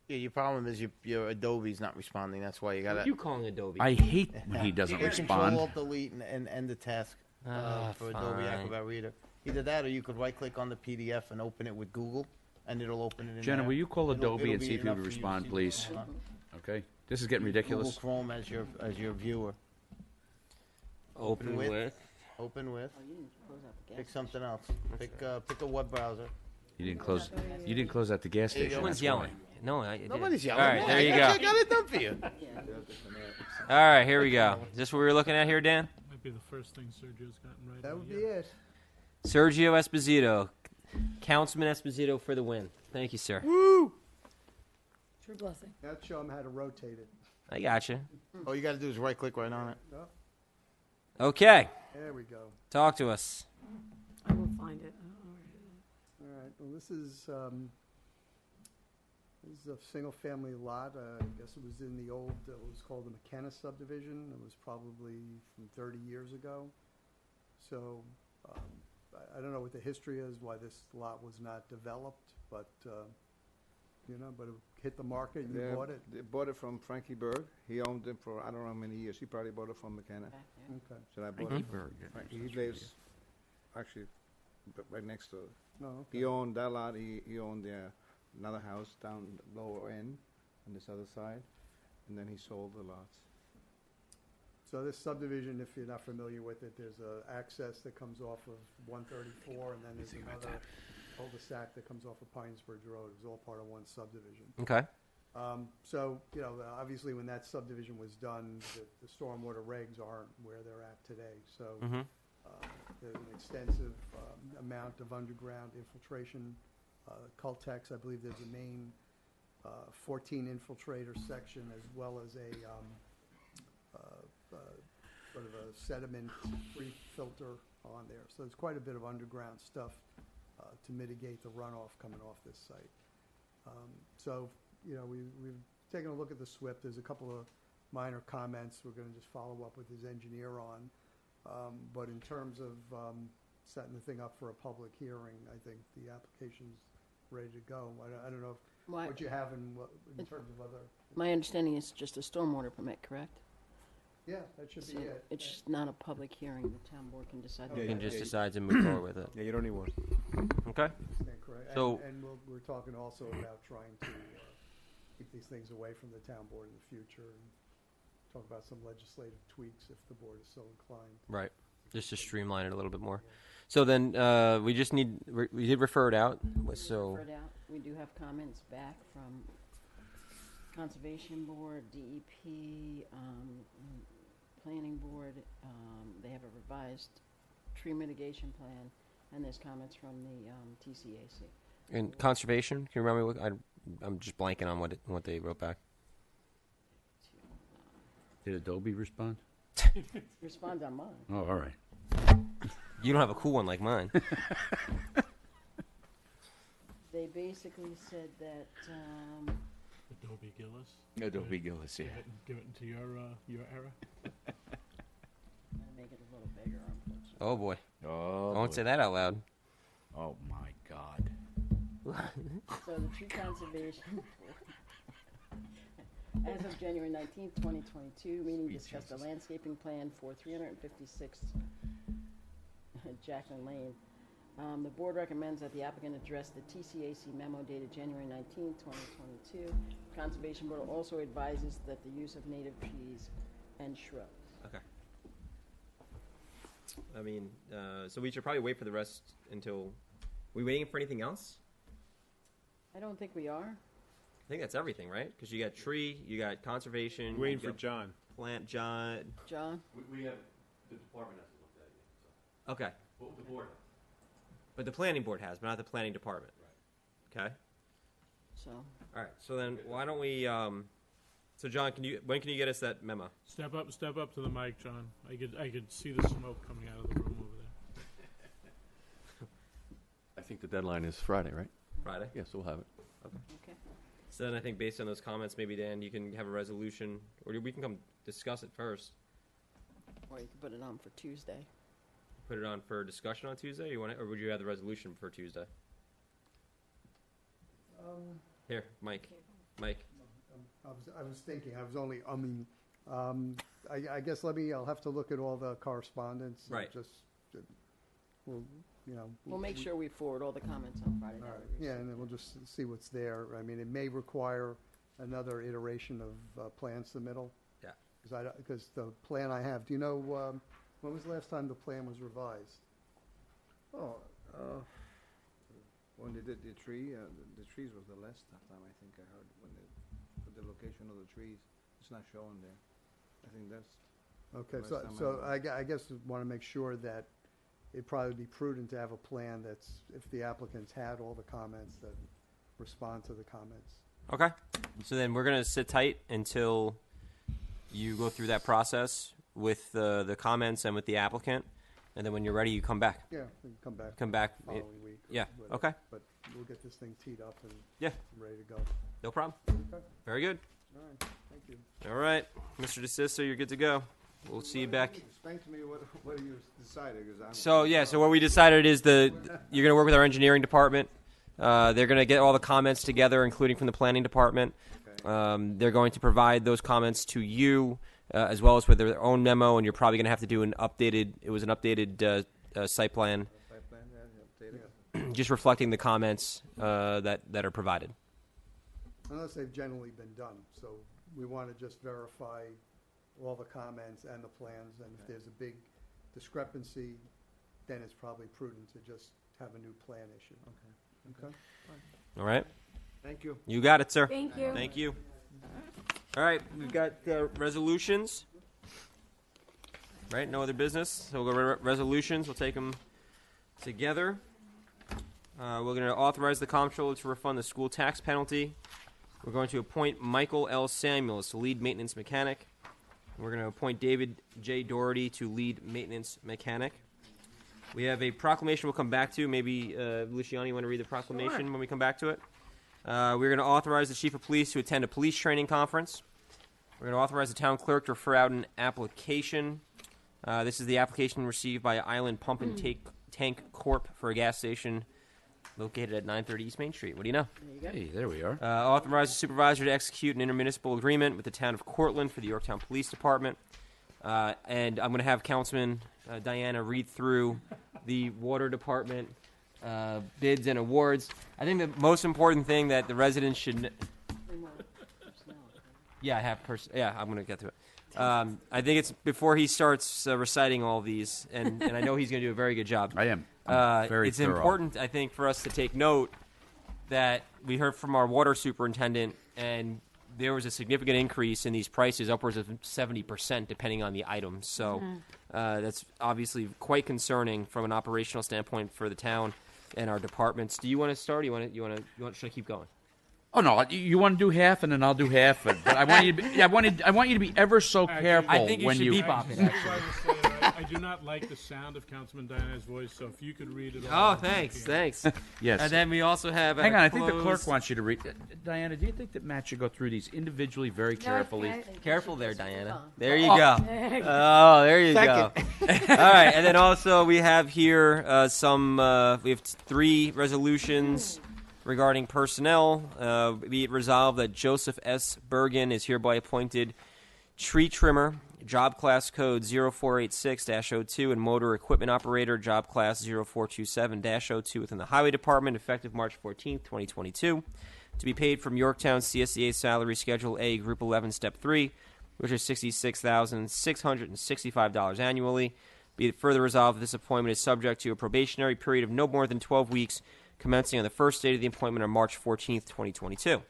yeah, your problem is your Adobe's not responding. That's why you What gotta. are you calling Adobe? I hate when he doesn't Hit Control respond. Alt Delete and end the task for Adobe fine. Acrobat Reader. Either that, or you could right-click on the PDF and open it with Google, and it'll open it in Jenna, there. will you call It'll- Adobe it'll and be see if he enough would for you to respond, see please? what's going on. Okay, this is getting Google ridiculous. Chrome as your viewer. Open with. Open with. Oh, you didn't close out the gas. Pick something else. Pick a web browser. You didn't close. You didn't close at the gas There you station. go. Someone's that's why. yelling. No, I did. Nobody's yelling. All right, there you go. I got it done for you. All right, here we go. Is this what we were looking at here, Dan? Might be the first thing Sergio's gotten right. That in would a be year. it. Sergio Esposito. Councilman Esposito for the win. Thank you, sir. Woo! True blessing. Now show them how to rotate it. I got you. All you got to do is right-click right on it. Oh, Okay. there we go. Talk to us. I will find it. All right. Well, this is a single-family lot. I guess it was in the old. It was called the McKenna subdivision. It was probably from 30 years ago. So I don't know what the history is, why this lot was not developed, but but it hit the market. And you bought it. They bought it from Frankie Berg. He owned it for I don't know how many years. He probably bought it from McKenna. Back there. Okay. So I bought Frankie it. Berg. He lives actually right next to it. No. Okay. He owned that lot. He owned another house down the lower end on this other side, and then he sold the lots. So this subdivision, if you're not familiar with it, there's a access that comes off of 134, and then there's another cul-de-sac that comes off of Pinesbridge Road. It's all part of one subdivision. Okay. So, obviously when that subdivision was done, the stormwater regs aren't where they're at today. So there's an extensive amount of underground infiltration. Cultex, I believe there's a main 14 infiltrator section as well as a sort of a sediment-free filter on there. So there's quite a bit of underground stuff to mitigate the runoff coming off this site. We've taken a look at the SWIP. There's a couple of minor comments we're going to just follow up with his engineer on. But in terms of setting the thing up for a public hearing, I think the application's ready to go. I don't know what you have in terms of other. My understanding is just a stormwater permit, correct? Yeah, that should So be it. it's just not a public hearing. The town board can decide. You can just decide to move forward with it. Yeah, you don't need one. Okay. Stand correct. So- And we're talking also about trying to keep these things away from the town board in the future and talk about some legislative tweaks if the board is so inclined. Right. Just to streamline it a little bit more. So then we just need, we did refer it out. So Refer it out. We do have comments back from Conservation Board, DEP, Planning Board. They have a revised tree mitigation plan, and there's comments from the TCAC. in conservation, can you remember what, I'm just blanking on what they wrote back. Did Adobe respond? Respond on mine. Oh, all right. You don't have a cool one like mine. They basically said that Adobe Gillis. Adobe Gillis, yeah. Give it into your era. make it a little bigger, unfortunately. Oh boy. Oh, I won't say that out loud. Oh my God. So the tree conservation as of January 19th, 2022, meeting discussed a landscaping plan for 356 Jackson Lane. The board recommends that the applicant address the TCAC memo dated January 19th, 2022. Conservation Board also advises that the use of native trees and shrubs. Okay. I mean, so we should probably wait for the rest until. We waiting for anything else? I don't think we are. I think that's everything, right? Because you got tree, you got conservation. Waiting you for got John. Plant, John. John? We have, the department hasn't looked at it yet. Okay. Well, the board. But the planning board has, but not the planning department. Right. Okay. So, All right. So then, why don't we? So John, when can you get us that memo? Step up to the mic, John. I could see the smoke coming out of the room over there. I think the deadline is Friday, right? Friday. Yes, we'll have it. okay. So then I think based on those comments, maybe Dan, you can have a resolution, or we can come discuss it first. Or you could put it on for Tuesday. Put it on for discussion on Tuesday. You want it, or would you have the resolution for Tuesday? Here, Mike. Mike. I was thinking, I was only, I guess I'll have to look at all the correspondence. And Right. just, we'll, you know. We'll make sure we forward all the comments on Friday All night. right, yeah, and then we'll just see what's there. I mean, it may require another iteration of plan submittal. Yeah. Because the plan I have, do you know, when was the last time the plan was revised? When they did the tree, the trees was the last time I think I heard, when they put the location of the trees. It's not showing there. I think that's. Okay, Last time so I I guess we want to make sure that it'd probably be prudent to have a plan that's, if the applicants had all the comments, that respond to the comments. Okay. So then we're gonna sit tight until you go through that process with the comments and with the applicant, and then when you're ready, you come back. Yeah, we can come back. Come back. Following week. or Yeah, whatever. okay. But we'll get this thing teed up and Yeah. ready to go. No problem. Okay. Very good. All right, thank you. All right, Mr. DeSisto, you're good to go. We'll see you back. Explain to me what you decided, because I'm. So what we decided is you're going to work with our engineering department. They're going to get all the comments together, including from the planning department. Okay. They're going to provide those comments to you, as well as with their own memo, and you're probably going to have to do an updated site plan, Site plan, yeah, updated. just reflecting the comments that are provided. Unless they've generally been done, so we want to just verify all the comments and the plans, and if there's a big discrepancy, then it's probably prudent to just have a new plan issued. Okay? All right? Thank you. You got it, sir. Thank you. Thank you. All right, we've got resolutions. Right, no other business. So we'll go resolutions. We'll take them together. We're going to authorize the comptroller to refund the school tax penalty. We're going to appoint Michael L. Samuels to lead maintenance mechanic. We're going to appoint David J. Doherty to lead maintenance mechanic. We have a proclamation we'll come back to. Maybe, Luciano, you want to read the proclamation when we come back to it? We're going to authorize the chief of police to attend a police training conference. We're going to authorize the town clerk to refer out an application. This is the application received by Island Pump and Tank Corp. For a gas station located at 930 East Main Street. What do you know? There you go. Hey, there we are. Authorize the supervisor to execute an intermunicipal agreement with the town of Cortland for the Yorktown Police Department. And I'm going to have Councilman Diana read through the water department bids and awards. I think the most important thing that the residents should. Yeah, I have. Yeah, I'm going to get to it. I think it's before he starts reciting all these, and I know he's going to do a very good job. I am. Very it's thorough. important, I think, for us to take note that we heard from our water superintendent, and there was a significant increase in these prices, upwards of 70%, depending on the items. So that's obviously quite concerning from an operational standpoint for the town and our departments. Do you want to start? Or should I keep going? Oh no! You want to do half, and then I'll do half. But I want you to be, I want you to be ever so careful I think you when should you. bebop it. Actually. I do not like the sound of Councilman Diana's voice, so if you could read it. Oh, thanks. Yes. And then we also have. Hang on, I think the clerk wants you to read. Diana, do you think that Matt should go through these individually, very carefully? Careful there, Diana. There you go. Oh, there you go. All right, and then also we have here we have 3 resolutions regarding personnel. Be it resolved that Joseph S. Bergen is hereby appointed tree trimmer, job class code 0486-02, and motor equipment operator, job class 0427-02 within the Highway Department, effective March 14th, 2022, to be paid from Yorktown CSEA Salary Schedule A, Group 11, Step 3, which is $66,665 annually. Be it further resolved that this appointment is subject to a probationary period of no more than 12 weeks, commencing on the first date of the appointment on March 14th, 2022.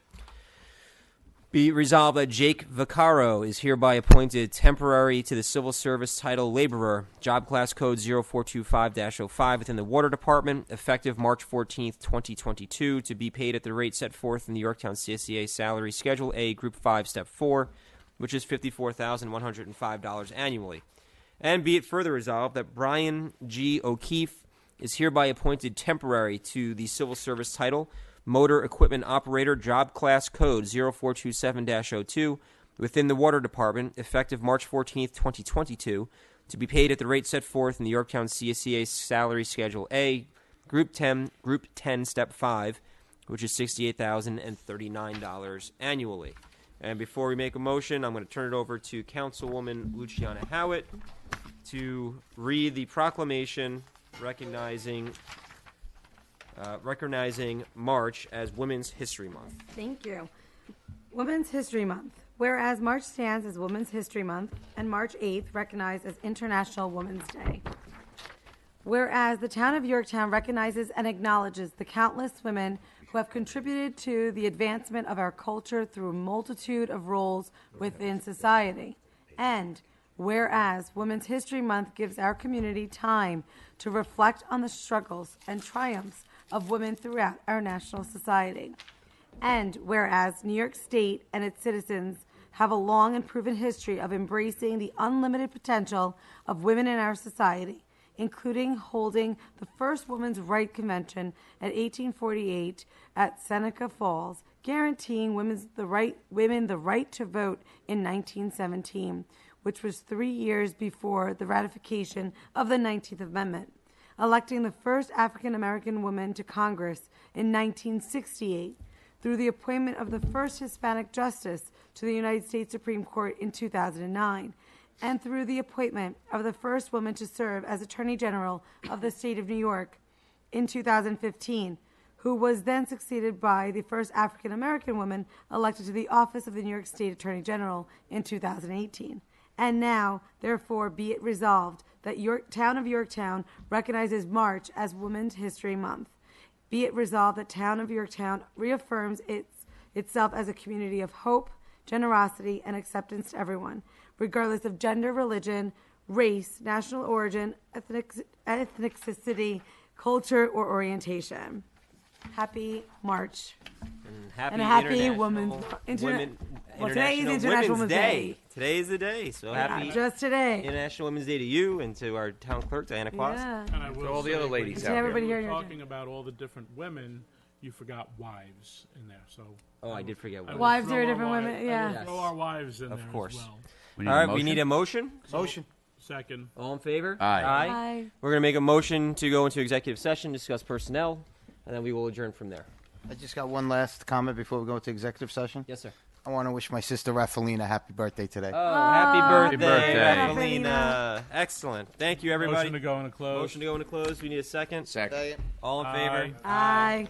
Be it resolved that Jake Vaccaro is hereby appointed temporary to the Civil Service title Laborer, Job Class Code 0425-05 within the Water Department, effective March 14th, 2022, to be paid at the rate set forth in the Yorktown CSEA Salary Schedule A, Group 5, Step 4, which is $54,105 annually. And be it further resolved that Brian G. O'Keefe is hereby appointed temporary to the Civil Service title Motor Equipment Operator, Job Class Code 0427-02 within the Water Department, effective March 14th, 2022, to be paid at the rate set forth in the Yorktown CSEA Salary Schedule A, Group 10, Step 5, which is $68,039 annually. And before we make a motion, I'm going to turn it over to Councilwoman Luciana Howitt to read the proclamation recognizing March as Women's History Month. Thank you. Women's History Month. Whereas March stands as Women's History Month and March 8th recognized as International Women's Day. Whereas the town of Yorktown recognizes and acknowledges the countless women who have contributed to the advancement of our culture through a multitude of roles within society. And whereas Women's History Month gives our community time to reflect on the struggles and triumphs of women throughout our national society. And whereas New York State and its citizens have a long and proven history of embracing the unlimited potential of women in our society, including holding the first Women's Rights Convention at 1848 at Seneca Falls, guaranteeing women the right to vote in 1917, which was 3 years before the ratification of the 19th Amendment, electing the first African American woman to Congress in 1968, through the appointment of the first Hispanic justice to the United States Supreme Court in 2009, and through the appointment of the first woman to serve as Attorney General of the state of New York in 2015, who was then succeeded by the first African American woman elected to the office of the New York State Attorney General in 2018. And now, therefore, be it resolved that Town of Yorktown recognizes March as Women's History Month. Be it resolved that Town of Yorktown reaffirms itself as a community of hope, generosity, and acceptance to everyone, regardless of gender, religion, race, national origin, ethnicity, culture, or orientation. Happy March. And happy International today is International Women's Day. Today is the day, so happy just today. International Women's Day to you and to our town clerk, Diana Claus. Yeah. And I will all the say, other ladies when out everybody you were here. talking about all the different women, you forgot wives in there. So I did forget I will Wives throw are our different wives- women, I will yeah. throw our wives in Of there course. as well. All right, we need a motion. Motion. Second. All in favor? Aye. Aye. We're going to make a motion to go into executive session, discuss personnel, and then we will adjourn from there. I just got one last comment before we go into executive session. Yes, sir. I want to wish my sister Rafalina happy birthday today. Oh, happy birthday, birthday. Rafalina. Excellent. Thank you, everybody. Motion to go into close. Motion to go into close. We need a second. Second. All in favor? Aye.